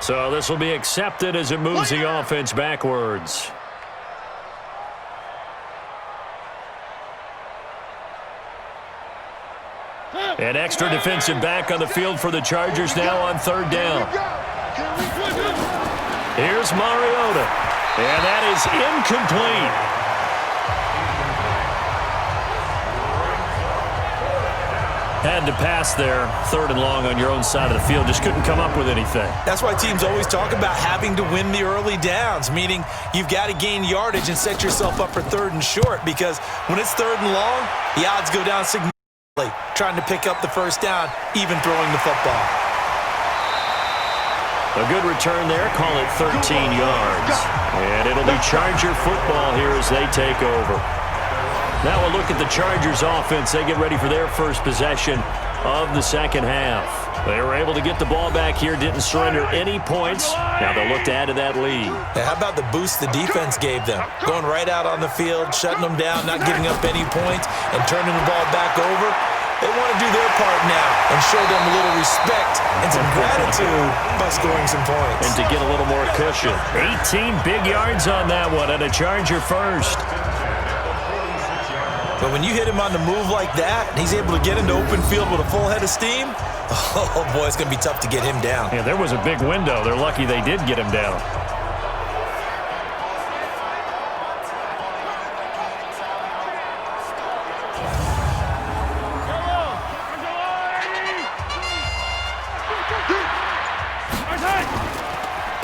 So this will be accepted as it moves the offense backwards. An extra defensive back on the field for the Chargers now on third down. Here's Mariota, and that is incomplete. Had to pass there, third and long on your own side of the field. Just couldn't come up with anything. That's why teams always talk about having to win the early downs, meaning you've got to gain yardage and set yourself up for third and short, because when it's third and long, the odds go down significantly trying to pick up the first down, even throwing the football. A good return there, call it 13 yards. And it'll be Charger football here as they take over. Now we'll look at the Chargers offense. They get ready for their first possession of the second half. They were able to get the ball back here, didn't surrender any points. Now they'll look to add to that lead. Yeah, how about the boost the defense gave them? Going right out on the field, shutting them down, not giving up any points, and turning the ball back over. They want to do their part now and show them a little respect and some gratitude by scoring some points. And to get a little more cushion. 18 big yards on that one, and a Charger first. But when you hit him on the move like that, and he's able to get into open field with a full head of steam, oh boy, it's going to be tough to get him down. Yeah, there was a big window. They're lucky they did get him down.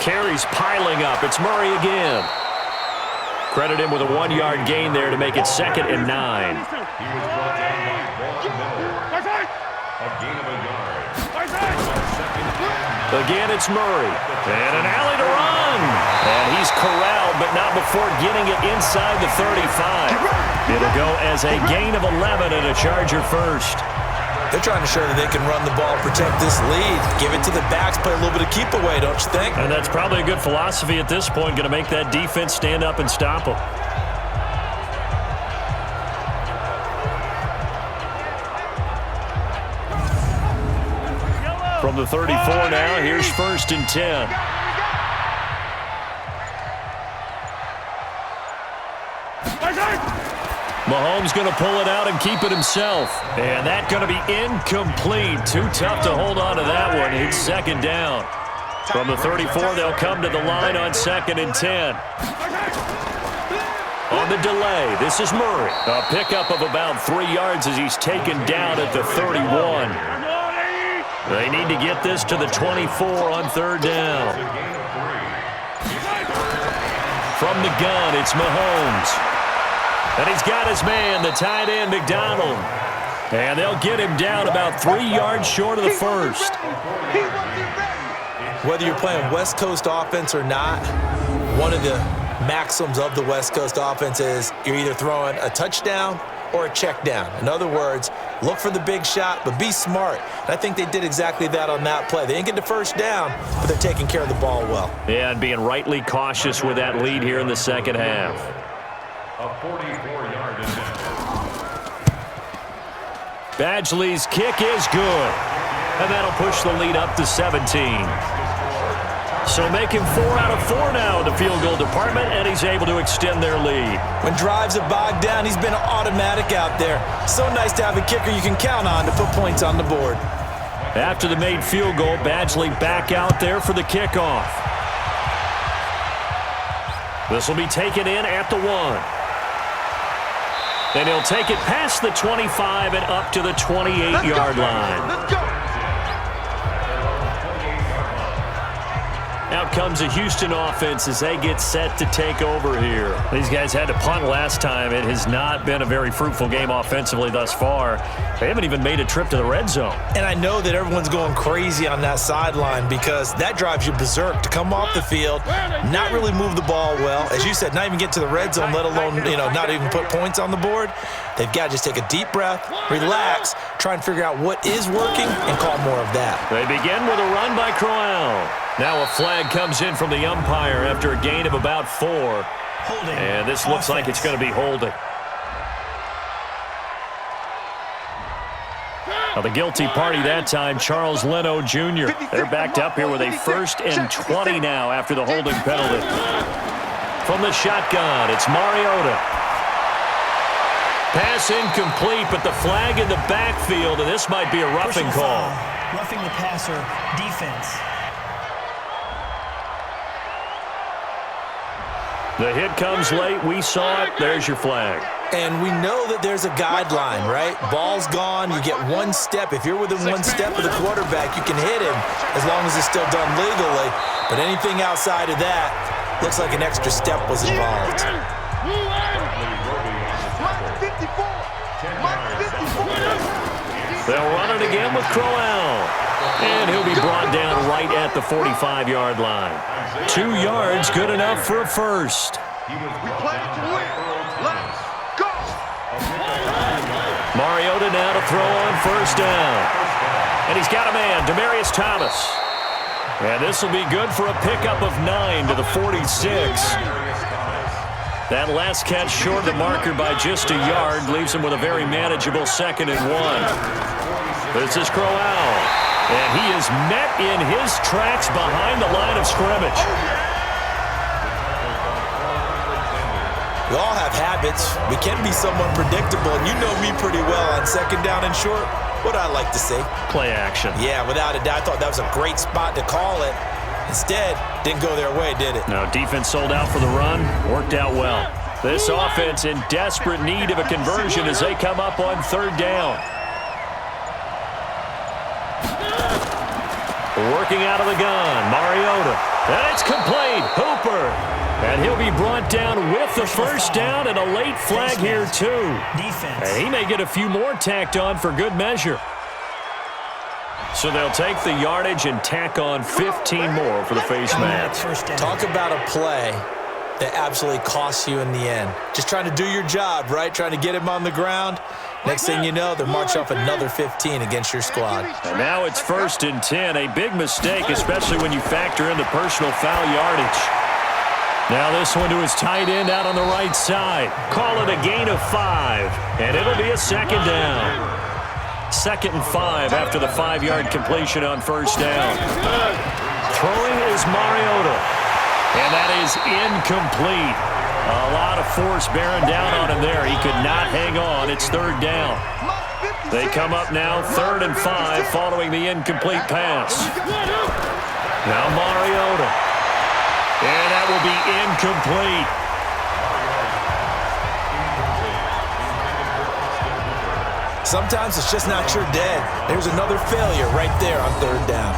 Carries piling up. It's Murray again. Credit him with a 1-yard gain there to make it 2nd and 9. He was brought down by Paul Miller. A gain of a yard. Again, it's Murray. And an alley to run. And he's corralled, but not before getting it inside the 35. It'll go as a gain of 11 and a Charger first. They're trying to show that they can run the ball, protect this lead, give it to the backs, play a little bit of keep away, don't you think? And that's probably a good philosophy at this point, going to make that defense stand up and stop them. From the 34 now, here's 1st and 10. Mahomes going to pull it out and keep it himself. And that's going to be incomplete. Too tough to hold on to that one. It's 2nd down. From the 34, they'll come to the line on 2nd and 10. On the delay, this is Murray. A pickup of about 3 yards as he's taken down at the 31. They need to get this to the 24 on 3rd down. From the gun, it's Mahomes. And he's got his man, the tight end, McDonald. And they'll get him down about 3 yards short of the first. Whether you're playing West Coast offense or not, one of the maxims of the West Coast offense is you're either throwing a touchdown or a check down. In other words, look for the big shot, but be smart. And I think they did exactly that on that play. They didn't get the first down, but they're taking care of the ball well. Yeah, and being rightly cautious with that lead here in the second half. A 44-yard attempt. Badgley's kick is good. And that'll push the lead up to 17. So making 4 out of 4 now in the field goal department, and he's able to extend their lead. When drives are bogged down, he's been automatic out there. So nice to have a kicker you can count on to put points on the board. After the made field goal, Badgley back out there for the kickoff. This will be taken in at the 1. And he'll take it past the 25 and up to the 28-yard line. Let's go. Out comes a Houston offense as they get set to take over here. These guys had to punt last time. It has not been a very fruitful game offensively thus far. They haven't even made a trip to the red zone. And I know that everyone's going crazy on that sideline because that drives you berserk to come off the field, not really move the ball well. As you said, not even get to the red zone, let alone, not even put points on the board. They've got to just take a deep breath, relax, try and figure out what is working and call more of that. They begin with a run by Crowell. Now a flag comes in from the umpire after a gain of about 4. Holding. And this looks like it's going to be holding. Now the guilty party that time, Charles Leno Jr. They're backed up here with a 1st and 20 now after the holding penalty. From the shotgun, it's Mariota. Pass incomplete, but the flag in the backfield, and this might be a roughing call. Roughing the passer, defense. The hit comes late. We saw it. There's your flag. And we know that there's a guideline, right? Ball's gone. You get 1 step. If you're within 1 step of the quarterback, you can hit him as long as it's still done legally. But anything outside of that looks like an extra step was involved. They'll run it again with Crowell. And he'll be brought down right at the 45-yard line. 2 yards, good enough for a first. We played to win. Let's go. Mariota now to throw on 1st down. And he's got a man, Demaryius Thomas. And this will be good for a pickup of 9 to the 46. That last catch short of the marker by just a yard leaves him with a very manageable 2nd and 1. This is Crowell. And he is met in his tracks behind the line of scrimmage. We all have habits. We can be somewhat predictable, and you know me pretty well on 2nd down and short. What I like to see. Play action. Yeah, without a doubt. I thought that was a great spot to call it. Instead, didn't go their way, did it? No, defense sold out for the run. Worked out well. This offense in desperate need of a conversion as they come up on 3rd down. Working out of the gun, Mariota. And it's complete. Hooper. And he'll be brought down with the 1st down and a late flag here, too. Defense. And he may get a few more tacked on for good measure. So they'll take the yardage and tack on 15 more for the face mask. Talk about a play that absolutely costs you in the end. Just trying to do your job, right? Trying to get him on the ground. Next thing you know, they're marching off another 15 against your squad. And now it's 1st and 10. A big mistake, especially when you factor in the personal foul yardage. Now this one to his tight end out on the right side. Call it a gain of 5, and it'll be a 2nd down. 2nd and 5 after the 5-yard completion on 1st down. Throwing is Mariota, and that is incomplete. A lot of force bearing down on him there. He could not hang on. It's 3rd down. They come up now 3rd and 5 following the incomplete pass. Now Mariota. And that will be incomplete. Sometimes it's just not your day. There's another failure right there on 3rd down.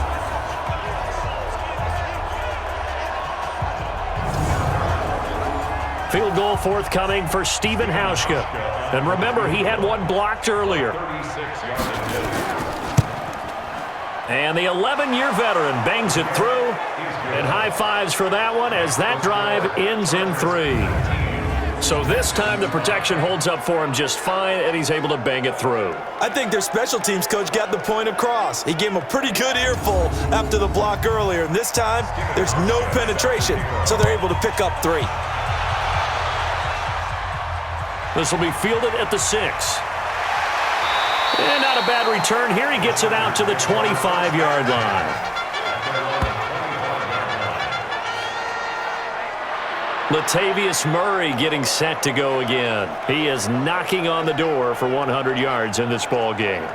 Field goal forthcoming for Stephen Hauschka. And remember, he had one blocked earlier. And the 11-year veteran bangs it through. And high fives for that one as that drive ends in 3. So this time the protection holds up for him just fine, and he's able to bang it through. I think their special teams coach got the point across. He gave him a pretty good earful after the block earlier. And this time, there's no penetration, so they're able to pick up 3. This will be fielded at the 6. And not a bad return here. He gets it out to the 25-yard line. Latavius Murray getting set to go again. He is knocking on the door for 100 yards in this ball game.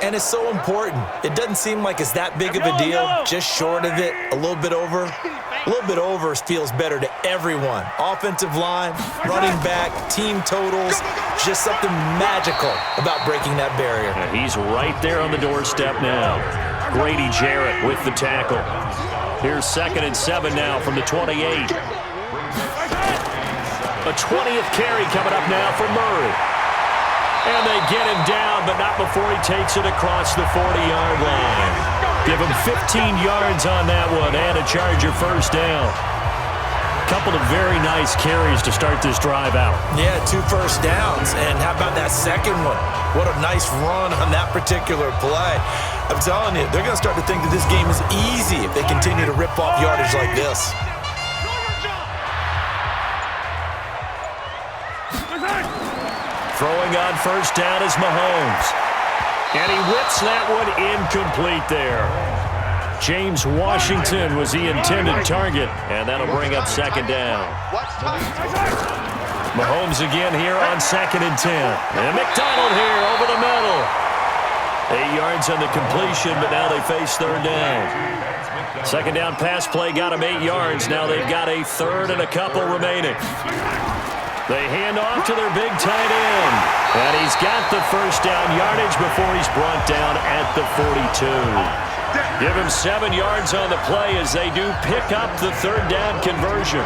And it's so important. It doesn't seem like it's that big of a deal. Just short of it, a little bit over. A little bit over feels better to everyone. Offensive line, running back, team totals, just something magical about breaking that barrier. And he's right there on the doorstep now. Grady Jarrett with the tackle. Here's 2nd and 7 now from the 28. A 20th carry coming up now for Murray. And they get him down, but not before he takes it across the 40-yard line. Give him 15 yards on that one and a Charger 1st down. Couple of very nice carries to start this drive out. Yeah, 2 first downs. And how about that second one? What a nice run on that particular play. I'm telling you, they're going to start to think that this game is easy if they continue to rip off yardage like this. Throwing on 1st down is Mahomes. And he whips that one incomplete there. James Washington was the intended target, and that'll bring up 2nd down. Mahomes again here on 2nd and 10. And McDonald here over the middle. 8 yards on the completion, but now they face 3rd down. 2nd down pass play got him 8 yards. Now they've got a 3rd and a couple remaining. They hand off to their big tight end. And he's got the 1st down yardage before he's brought down at the 42. Give him 7 yards on the play as they do pick up the 3rd down conversion.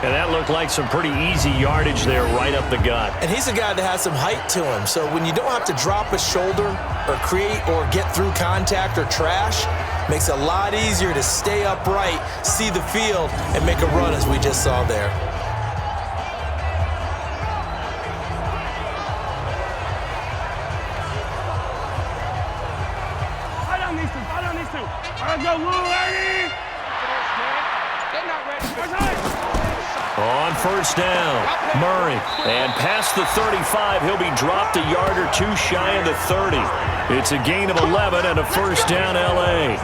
And that looked like some pretty easy yardage there right up the gut. And he's a guy that has some height to him. So when you don't have to drop a shoulder or create or get through contact or trash, makes it a lot easier to stay upright, see the field, and make a run as we just saw there. On 1st down, Murray. And past the 35, he'll be dropped a yard or 2 shy of the 30. It's a gain of 11 and a 1st down L.A.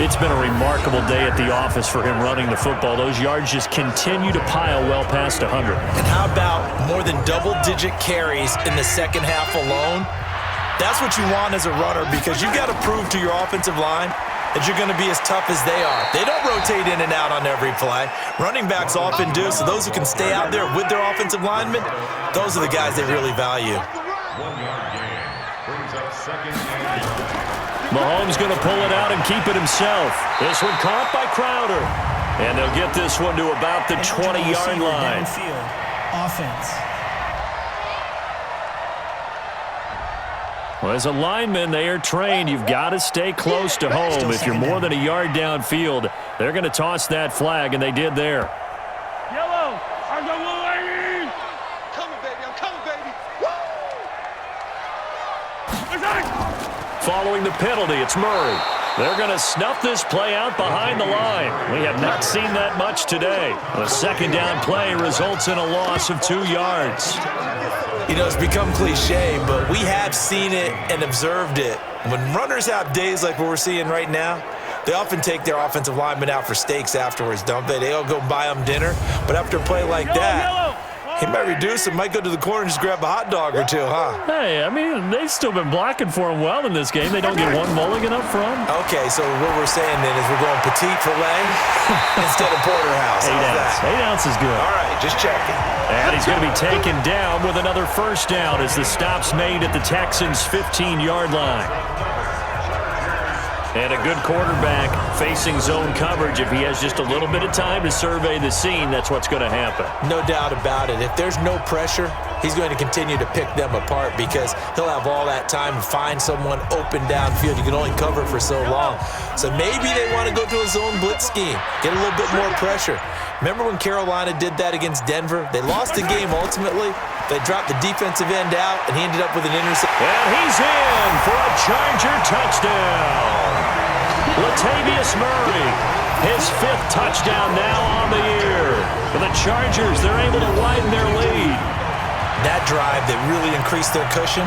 It's been a remarkable day at the office for him running the football. Those yards just continue to pile well past 100. And how about more than double-digit carries in the second half alone? That's what you want as a runner because you've got to prove to your offensive line that you're going to be as tough as they are. They don't rotate in and out on every play. Running backs often do, so those who can stay out there with their offensive linemen, those are the guys they really value. Mahomes going to pull it out and keep it himself. This one caught by Crowder. And they'll get this one to about the 20-yard line. Downfield. Offense. Well, as a lineman, they are trained. You've got to stay close to home. If you're more than a yard downfield, they're going to toss that flag, and they did there. Yellow, I'm going lady. Coming, baby, I'm coming, baby. Woo! Following the penalty, it's Murray. They're going to snuff this play out behind the line. We have not seen that much today. A second down play results in a loss of 2 yards. You know, it's become cliche, but we have seen it and observed it. When runners have days like what we're seeing right now, they often take their offensive linemen out for steaks afterwards, don't they? They all go buy them dinner. But after a play like that, he might reduce it, might go to the corner and just grab a hot dog or two, huh? Hey, I mean, they've still been blocking for him well in this game. They don't get one mulligan up front. Okay, so what we're saying then is we're going petite filet instead of porterhouse. 8 ounce. 8 ounce is good. All right, just checking. And he's going to be taken down with another first down as the stop's made at the Texans' 15-yard line. And a good quarterback facing zone coverage. If he has just a little bit of time to survey the scene, that's what's going to happen. No doubt about it. If there's no pressure, he's going to continue to pick them apart because he'll have all that time to find someone open downfield. You can only cover for so long. So maybe they want to go to a zone blitz scheme, get a little bit more pressure. Remember when Carolina did that against Denver? They lost the game ultimately. They dropped the defensive end out, and he ended up with an interception. And he's in for a Charger touchdown. Latavius Murray, his 5th touchdown now on the year. For the Chargers, they're able to widen their lead. That drive that really increased their cushion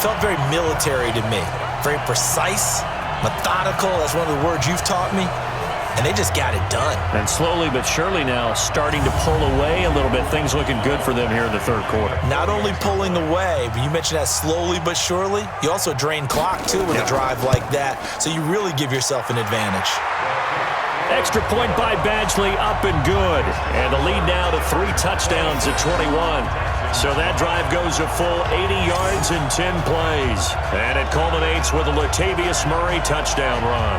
felt very military to me. Very precise, methodical. That's one of the words you've taught me. And they just got it done. And slowly but surely now starting to pull away a little bit. Things looking good for them here in the third quarter. Not only pulling away, but you mentioned that slowly but surely. You also drain clock, too, with a drive like that. So you really give yourself an advantage. Extra point by Badgley, up and good. And the lead now to 3 touchdowns at 21. So that drive goes a full 80 yards in 10 plays. And it culminates with a Latavius Murray touchdown run.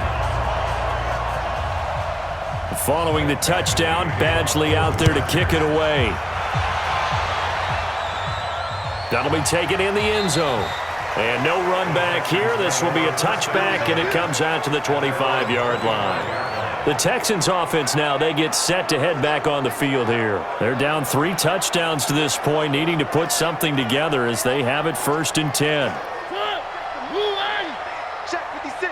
Following the touchdown, Badgley out there to kick it away. That'll be taken in the end zone. And no run back here. This will be a touchback, and it comes out to the 25-yard line. The Texans offense now, they get set to head back on the field here. They're down 3 touchdowns to this point, needing to put something together as they have it 1st and 10. Check 56.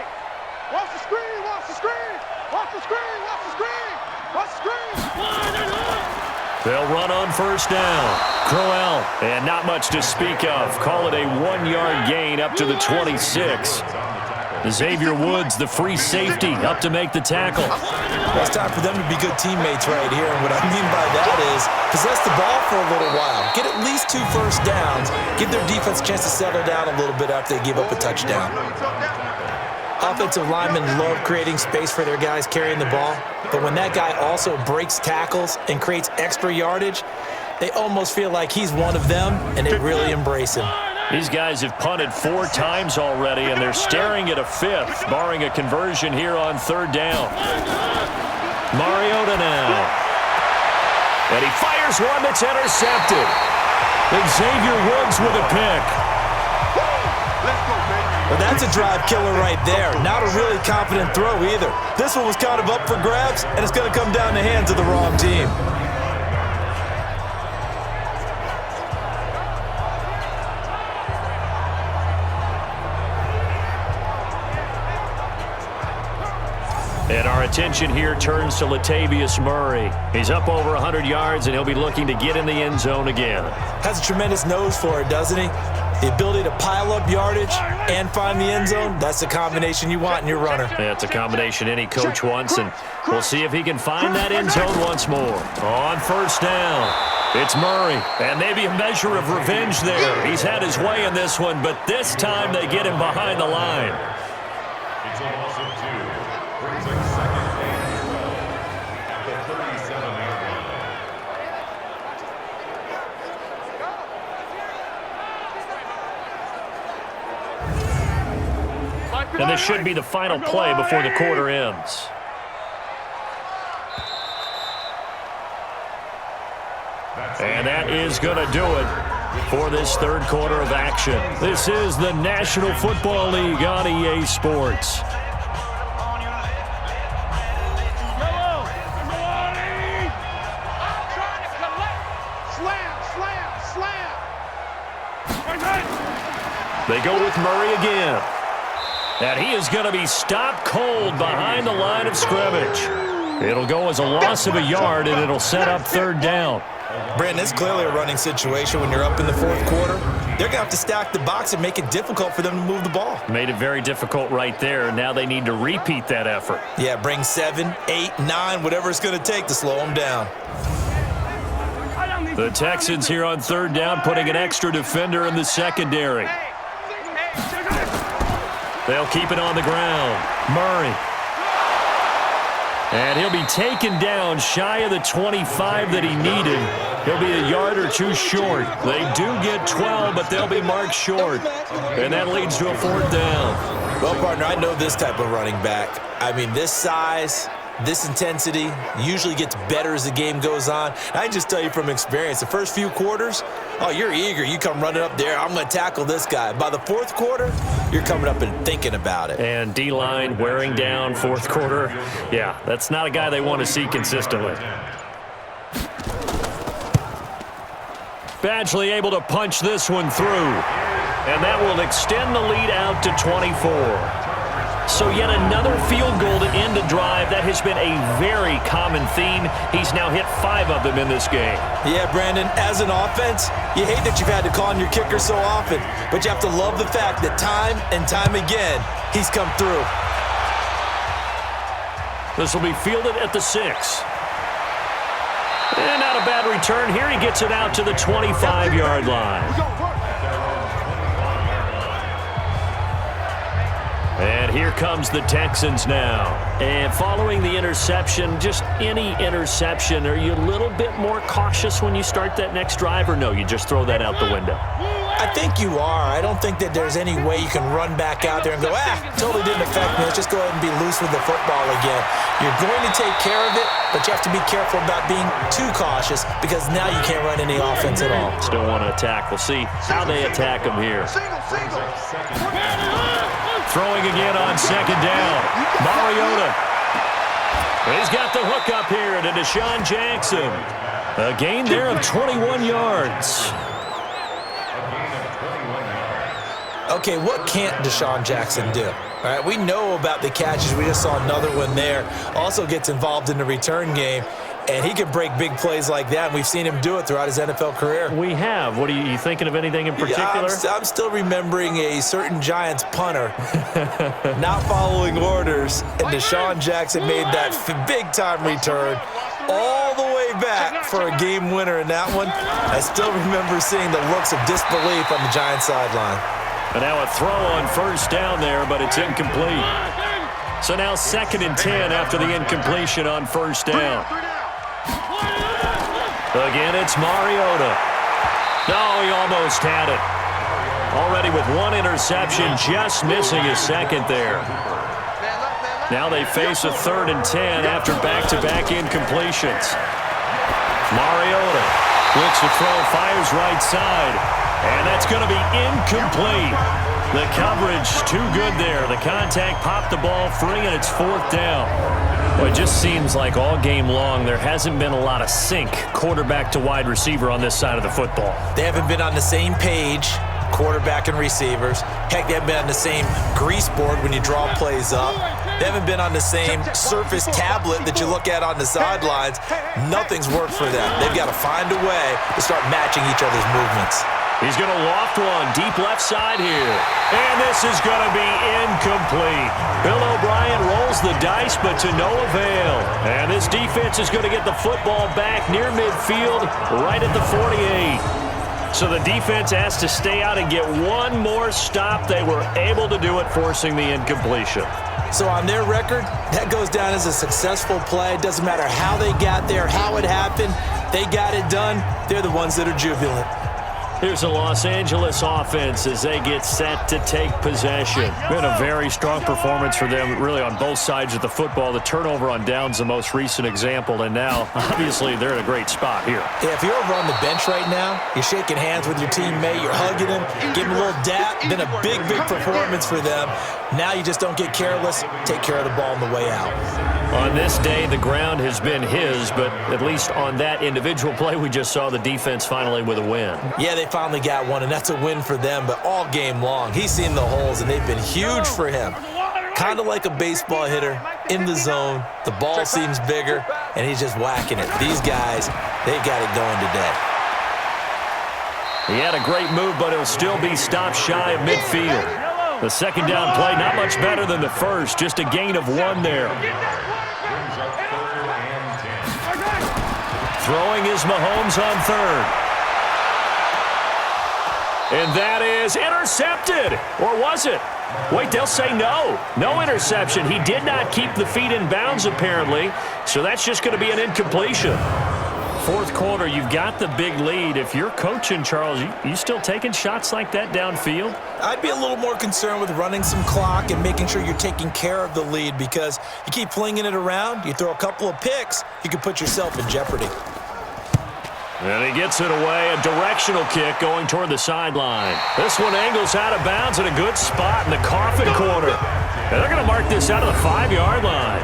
Watch the screen, watch the screen. Watch the screen, watch the screen. Watch the screen. They'll run on 1st down. Crowell, and not much to speak of. Call it a 1-yard gain up to the 26. Xavier Woods, the free safety, up to make the tackle. Well, it's time for them to be good teammates right here. And what I mean by that is possess the ball for a little while. Get at least 2 first downs. Give their defense a chance to settle down a little bit after they give up a touchdown. Offensive linemen love creating space for their guys carrying the ball. But when that guy also breaks tackles and creates extra yardage, they almost feel like he's one of them, and they really embrace him. These guys have punted 4 times already, and they're staring at a 5th, barring a conversion here on 3rd down. Mariota now. And he fires one that's intercepted. Xavier Woods with a pick. Well, that's a drive killer right there. Not a really confident throw either. This one was kind of up for grabs, and it's going to come down the hands of the wrong team. And our attention here turns to Latavius Murray. He's up over 100 yards, and he'll be looking to get in the end zone again. Has a tremendous nose for it, doesn't he? The ability to pile up yardage and find the end zone, that's the combination you want in your runner. Yeah, it's a combination any coach wants, and we'll see if he can find that end zone once more. On 1st down, it's Murray, and maybe a measure of revenge there. He's had his way in this one, but this time they get him behind the line. It's a loss of 2. Brings up 2nd at the 37-yard line. And this should be the final play before the quarter ends. And that is going to do it for this 3rd quarter of action. This is the National Football League on EA Sports. They go with Murray again. And he is going to be stopped cold behind the line of scrimmage. It'll go as a loss of a yard, and it'll set up third down. Brandon, it's clearly a running situation when you're up in the fourth quarter. They're going to have to stack the box and make it difficult for them to move the ball. Made it very difficult right there. Now they need to repeat that effort. Yeah, bring 7, 8, 9, whatever it's going to take to slow them down. The Texans here on third down, putting an extra defender in the secondary. They'll keep it on the ground. Murray. And he'll be taken down shy of the 25 that he needed. He'll be a yard or two short. They do get 12, but they'll be marked short. And that leads to a fourth down. Well, partner, I know this type of running back. I mean, this size, this intensity usually gets better as the game goes on. And I can just tell you from experience, the first few quarters, oh, you're eager. You come running up there, I'm going to tackle this guy. By the fourth quarter, you're coming up and thinking about it. And D-line wearing down fourth quarter. Yeah, that's not a guy they want to see consistently. Badgley able to punch this one through. And that will extend the lead out to 24. So yet another field goal to end a drive. That has been a very common theme. He's now hit 5 of them in this game. Yeah, Brandon, as an offense, you hate that you've had to call on your kicker so often, but you have to love the fact that time and time again, he's come through. This will be fielded at the 6. And not a bad return here. He gets it out to the 25-yard line. And here comes the Texans now. And following the interception, just any interception, are you a little bit more cautious when you start that next drive, or no, you just throw that out the window? I think you are. I don't think that there's any way you can run back out there and go, totally didn't affect me. Let's just go ahead and be loose with the football again. You're going to take care of it, but you have to be careful about being too cautious because now you can't run any offense at all. Still want to attack. We'll see how they attack him here. Throwing again on second down. Mariota. He's got the hook up here to Deshaun Jackson. A gain there of 21 yards. Okay, what can't Deshaun Jackson do? All right, we know about the catches. We just saw another one there. Also gets involved in the return game, and he can break big plays like that. And we've seen him do it throughout his NFL career. We have. What are you thinking of anything in particular? Yeah, I'm still remembering a certain Giants punter not following orders, and Deshaun Jackson made that big-time return all the way back for a game winner in that one. I still remember seeing the looks of disbelief on the Giants sideline. And now a throw on first down there, but it's incomplete. So now 2nd and 10 after the incompletion on first down. Again, it's Mariota. No, he almost had it. Already with 1 interception, just missing his second there. Now they face a 3rd and 10 after back-to-back incompletions. Mariota looks to throw, fires right side. And that's going to be incomplete. The coverage too good there. The contact popped the ball free, and it's 4th down. Well, it just seems like all game long there hasn't been a lot of sync quarterback to wide receiver on this side of the football. They haven't been on the same page, quarterback and receivers. Heck, they haven't been on the same grease board when you draw plays up. They haven't been on the same surface tablet that you look at on the sidelines. Nothing's worked for them. They've got to find a way to start matching each other's movements. He's going to loft one deep left side here. And this is going to be incomplete. Bill O'Brien rolls the dice, but to no avail. And this defense is going to get the football back near midfield, right at the 48. So the defense has to stay out and get one more stop. They were able to do it, forcing the incompletion. So on their record, that goes down as a successful play. It doesn't matter how they got there, how it happened. They got it done. They're the ones that are jubilant. Here's the Los Angeles offense as they get set to take possession. Been a very strong performance for them, really, on both sides of the football. The turnover on downs, the most recent example, and now, obviously, they're in a great spot here. Yeah, if you're over on the bench right now, you're shaking hands with your teammate, you're hugging him, giving him a little dap. Been a big, big performance for them. Now you just don't get careless. Take care of the ball on the way out. On this day, the ground has been his, but at least on that individual play, we just saw the defense finally with a win. Yeah, they finally got one, and that's a win for them, but all game long, he's seen the holes, and they've been huge for him. Kind of like a baseball hitter in the zone. The ball seems bigger, and he's just whacking it. These guys, they got it going today. He had a great move, but he'll still be stopped shy of midfield. The second down play, not much better than the first, just a gain of 1 there. Throwing is Mahomes on third. And that is intercepted. Or was it? Wait, they'll say no. No interception. He did not keep the feet in bounds, apparently, so that's just going to be an incompletion. Fourth quarter, you've got the big lead. If you're coaching, Charles, you still taking shots like that downfield? I'd be a little more concerned with running some clock and making sure you're taking care of the lead, because you keep flinging it around, you throw a couple of picks, you could put yourself in jeopardy. And he gets it away, a directional kick going toward the sideline. This one angles out of bounds in a good spot in the coffin corner. And they're going to mark this out of the 5-yard line.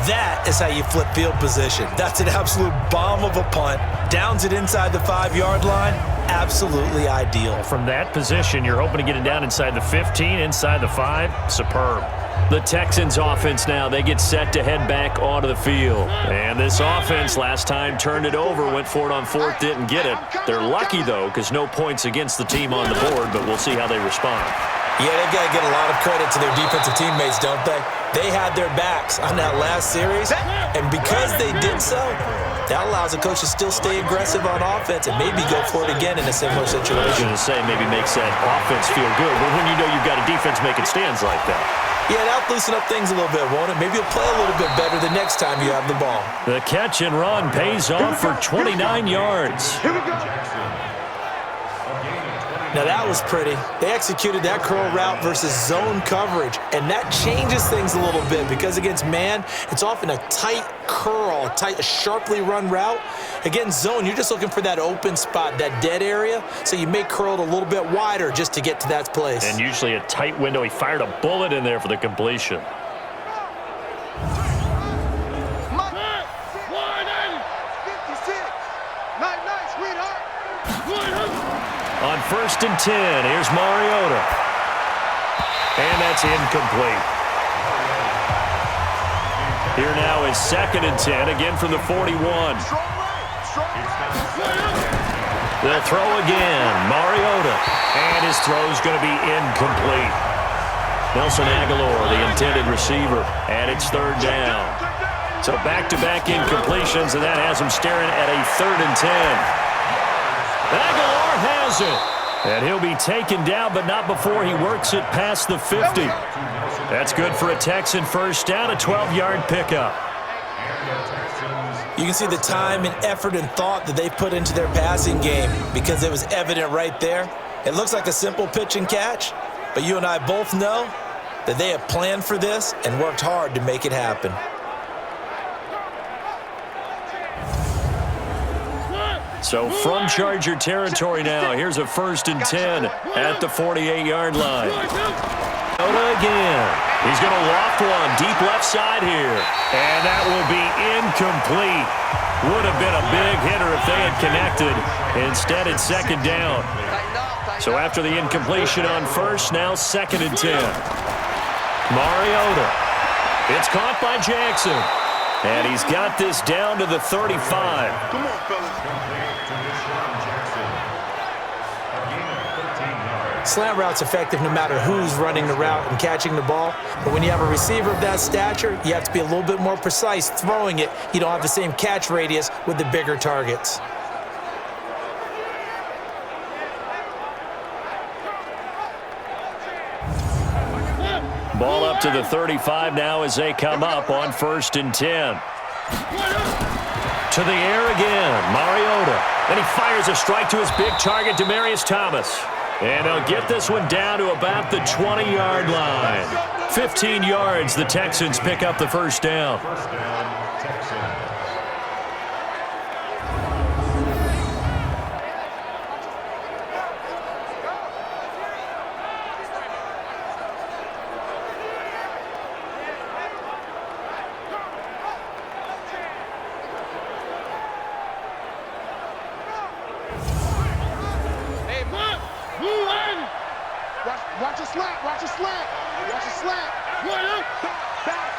That is how you flip field position. That's an absolute bomb of a punt. Downs it inside the 5-yard line. Absolutely ideal. From that position, you're hoping to get it down inside the 15, inside the 5. Superb. The Texans offense now, they get set to head back onto the field. And this offense last time turned it over, went for it on fourth, didn't get it. They're lucky, though, because no points against the team on the board, but we'll see how they respond. Yeah, they've got to get a lot of credit to their defensive teammates, don't they? They had their backs on that last series, and because they did so, that allows the coach to still stay aggressive on offense and maybe go for it again in a similar situation. I was going to say maybe makes that offense feel good, but when you know you've got a defense making stands like that. Yeah, that'll loosen up things a little bit, won't it? Maybe you'll play a little bit better the next time you have the ball. The catch and run pays off for 29 yards. Here we go. Now that was pretty. They executed that curl route versus zone coverage, and that changes things a little bit because against man, it's often a tight curl, a sharply run route. Against zone, you're just looking for that open spot, that dead area, so you may curl it a little bit wider just to get to that place. And usually a tight window. He fired a bullet in there for the completion. On 1st and 10, here's Mariota. And that's incomplete. Here now is 2nd and 10, again from the 41. They'll throw again. Mariota. And his throw's going to be incomplete. Nelson Aguilar, the intended receiver, and it's 3rd down. So back-to-back incompletions, and that has him staring at a 3rd and 10. Aguilar has it. And he'll be taken down, but not before he works it past the 50. That's good for a Texan first down, a 12-yard pickup. You can see the time and effort and thought that they put into their passing game because it was evident right there. It looks like a simple pitch and catch, but you and I both know that they have planned for this and worked hard to make it happen. So from Charger territory now, here's a 1st and 10 at the 48-yard line. Again. He's going to loft one deep left side here. And that will be incomplete. Would have been a big hitter if they had connected. Instead, it's 2nd down. So after the incompletion on 1st, now 2nd and 10. Mariota. It's caught by Jackson. And he's got this down to the 35. Come on, fellas. Slant route's effective no matter who's running the route and catching the ball. But when you have a receiver of that stature, you have to be a little bit more precise throwing it. You don't have the same catch radius with the bigger targets. Ball up to the 35 now as they come up on 1st and 10. To the air again, Mariota. And he fires a strike to his big target, Demaryius Thomas. And they'll get this one down to about the 20-yard line. 15 yards, the Texans pick up the 1st down. First down, Texans. Watch a slant. Watch a slant. Watch a slant. Back.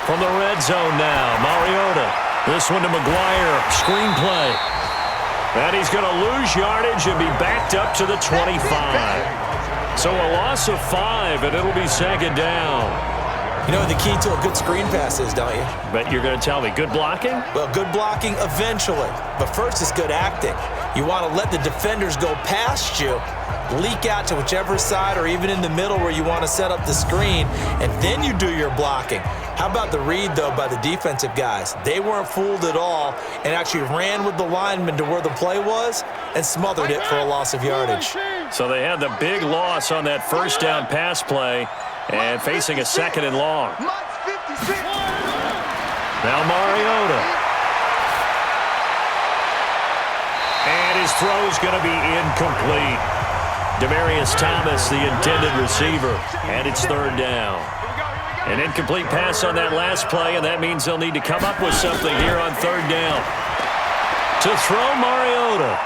From the red zone now, Mariota. This one to McGuire. Screenplay. And he's going to lose yardage and be backed up to the 25. So a loss of 5, and it'll be second down. You know what the key to a good screen pass is, don't you? But you're going to tell me, good blocking? Well, good blocking eventually. But first is good acting. You want to let the defenders go past you, leak out to whichever side or even in the middle where you want to set up the screen, and then you do your blocking. How about the read, though, by the defensive guys? They weren't fooled at all and actually ran with the lineman to where the play was and smothered it for a loss of yardage. So they had the big loss on that first down pass play and facing a second and long. Now Mariota. And his throw's going to be incomplete. Demaryius Thomas, the intended receiver, and it's third down. An incomplete pass on that last play, and that means they'll need to come up with something here on third down. To throw Mariota.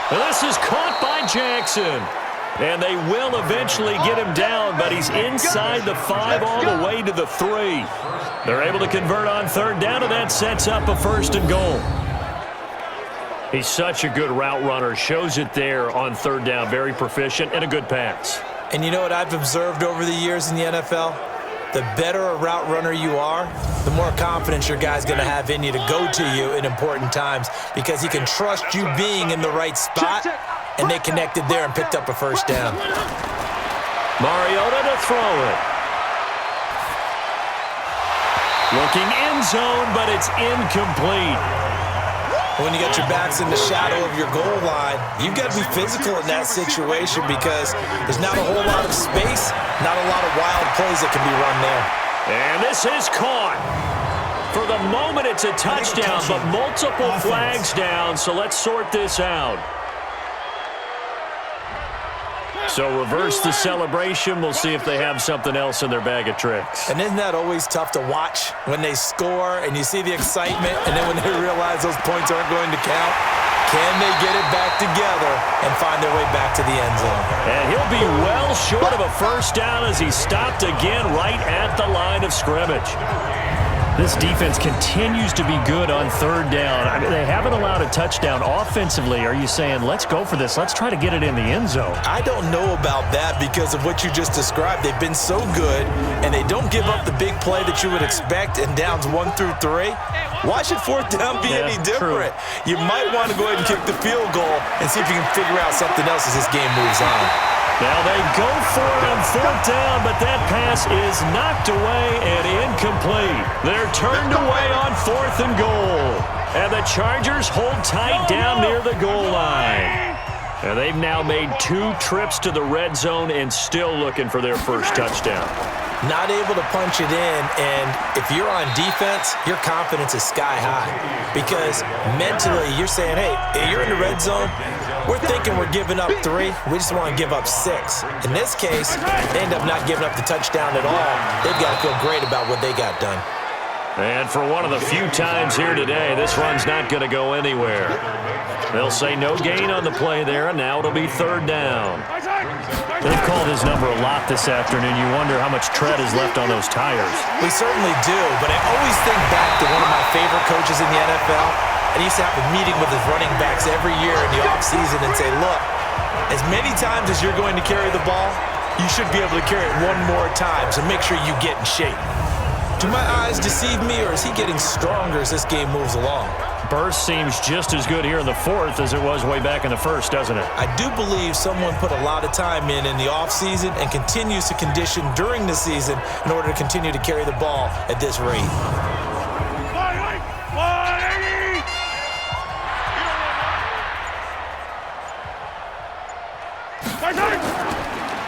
This is caught by Jackson. And they will eventually get him down, but he's inside the 5 all the way to the 3. They're able to convert on third down, and that sets up a first and goal. He's such a good route runner. Shows it there on third down. Very proficient and a good pass. And you know what I've observed over the years in the NFL? The better a route runner you are, the more confidence your guy's going to have in you to go to you in important times because he can trust you being in the right spot, and they connected there and picked up a first down. Mariota to throw it. Looking end zone, but it's incomplete. When you get your backs in the shadow of your goal line, you've got to be physical in that situation because there's not a whole lot of space, not a lot of wild plays that can be run there. And this is caught. For the moment, it's a touchdown, but multiple flags down, so let's sort this out. So reverse the celebration. We'll see if they have something else in their bag of tricks. And isn't that always tough to watch when they score and you see the excitement and then when they realize those points aren't going to count? Can they get it back together and find their way back to the end zone? And he'll be well short of a first down as he stopped again right at the line of scrimmage. This defense continues to be good on third down. I mean, they haven't allowed a touchdown offensively. Are you saying, let's go for this? Let's try to get it in the end zone. I don't know about that because of what you just described. They've been so good, and they don't give up the big play that you would expect in downs 1 through 3. Why should fourth down be any different? True. You might want to go ahead and kick the field goal and see if you can figure out something else as this game moves on. Now they go for it on fourth down, but that pass is knocked away and incomplete. They're turned away on fourth and goal. And the Chargers hold tight down near the goal line. And they've now made 2 trips to the red zone and still looking for their first touchdown. Not able to punch it in, and if you're on defense, your confidence is sky high. Because mentally, you're saying, hey, you're in the red zone, we're thinking we're giving up 3. We just want to give up 6. In this case, they end up not giving up the touchdown at all. They've got to feel great about what they got done. And for one of the few times here today, this run's not going to go anywhere. They'll say no gain on the play there, and now it'll be third down. They've called his number a lot this afternoon. You wonder how much tread is left on those tires. We certainly do, but I always think back to one of my favorite coaches in the NFL, and he used to have a meeting with his running backs every year in the offseason and say, look, as many times as you're going to carry the ball, you should be able to carry it one more time, so make sure you get in shape. Do my eyes deceive me, or is he getting stronger as this game moves along? Burst seems just as good here in the fourth as it was way back in the first, doesn't it? I do believe someone put a lot of time in the offseason and continues to condition during the season in order to continue to carry the ball at this rate.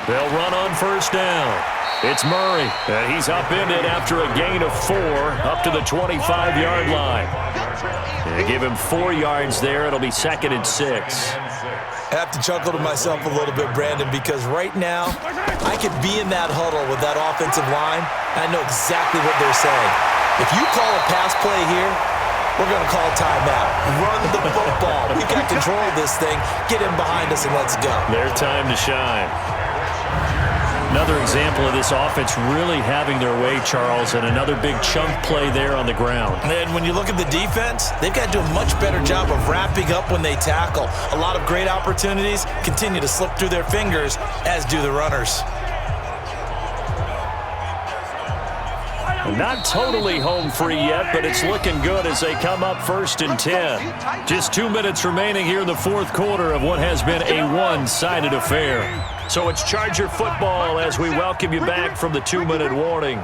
They'll run on first down. It's Murray, and he's upended after a gain of 4 up to the 25-yard line. They give him 4 yards there. It'll be 2nd and 6. I have to chuckle to myself a little bit, Brandon, because right now I could be in that huddle with that offensive line, and I know exactly what they're saying. If you call a pass play here, we're going to call timeout. Run the football. We've got take control of this thing, get him behind us, and let's go. Their time to shine. Another example of this offense really having their way, Charles, and another big chunk play there on the ground. And when you look at the defense, they've got to do a much better job of wrapping up when they tackle. A lot of great opportunities continue to slip through their fingers, as do the runners. Not totally home free yet, but it's looking good as they come up 1st and 10. Just 2 minutes remaining here in the fourth quarter of what has been a one-sided affair. So it's Charger football as we welcome you back from the 2-minute warning.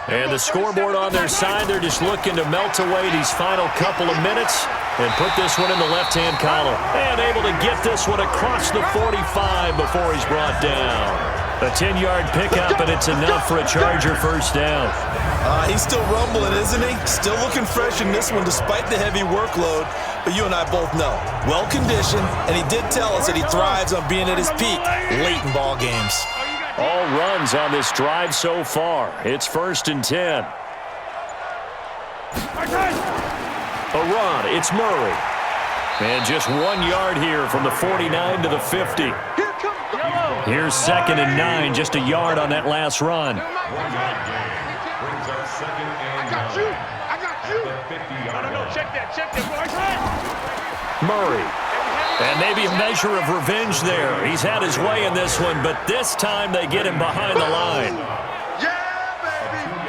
And the scoreboard on their side, they're just looking to melt away these final couple of minutes and put this one in the left-hand column. And able to get this one across the 45 before he's brought down. A 10-yard pickup, and it's enough for a Charger first down. He's still rumbling, isn't he? Still looking fresh in this one despite the heavy workload. But you and I both know, well-conditioned, and he did tell us that he thrives on being at his peak late in ball games. All runs on this drive so far. It's 1st and 10. A run. It's Murray. And just 1 yard here from the 49 to the 50. Here's 2nd and 9, just a yard on that last run. Brings up 2nd and 9. I got you. No, check that, Murray. And maybe a measure of revenge there. He's had his way in this one, but this time they get him behind the line.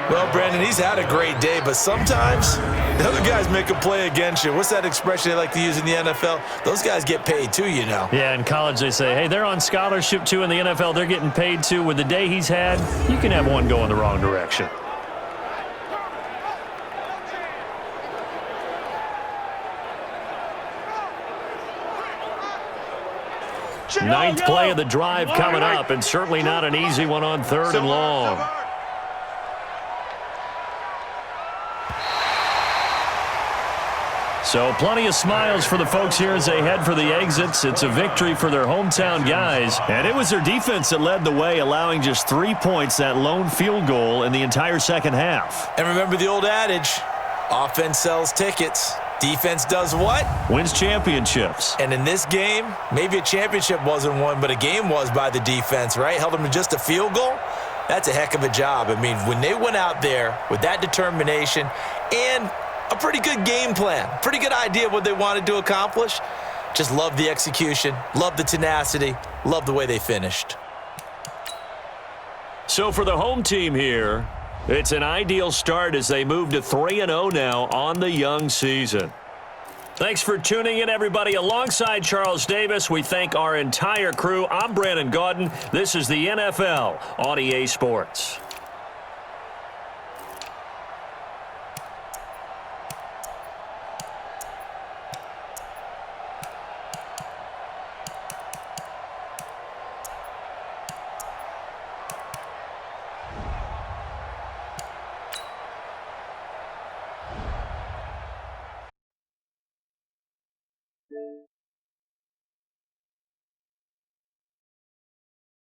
Well, Brandon, he's had a great day, but sometimes the other guys make a play against you. What's that expression they like to use in the NFL? Those guys get paid too, you know. Yeah, in college they say, hey, they're on scholarship too. In the NFL, they're getting paid too. With the day he's had, you can have one go in the wrong direction. Ninth play of the drive coming up, and certainly not an easy one on 3rd and long. So plenty of smiles for the folks here as they head for the exits. It's a victory for their hometown guys. And it was their defense that led the way, allowing just 3 points, that lone field goal in the entire second half. And remember the old adage, offense sells tickets. Defense does what? Wins championships. And in this game, maybe a championship wasn't won, but a game was by the defense, right? Held them to just a field goal. That's a heck of a job. I mean, when they went out there with that determination and a pretty good game plan, pretty good idea of what they wanted to accomplish, just love the execution, love the tenacity, love the way they finished. So for the home team here, it's an ideal start as they move to 3-0 now on the young season. Thanks for tuning in, everybody. Alongside Charles Davis, we thank our entire crew. I'm Brandon Gaudin. This is the NFL on EA Sports.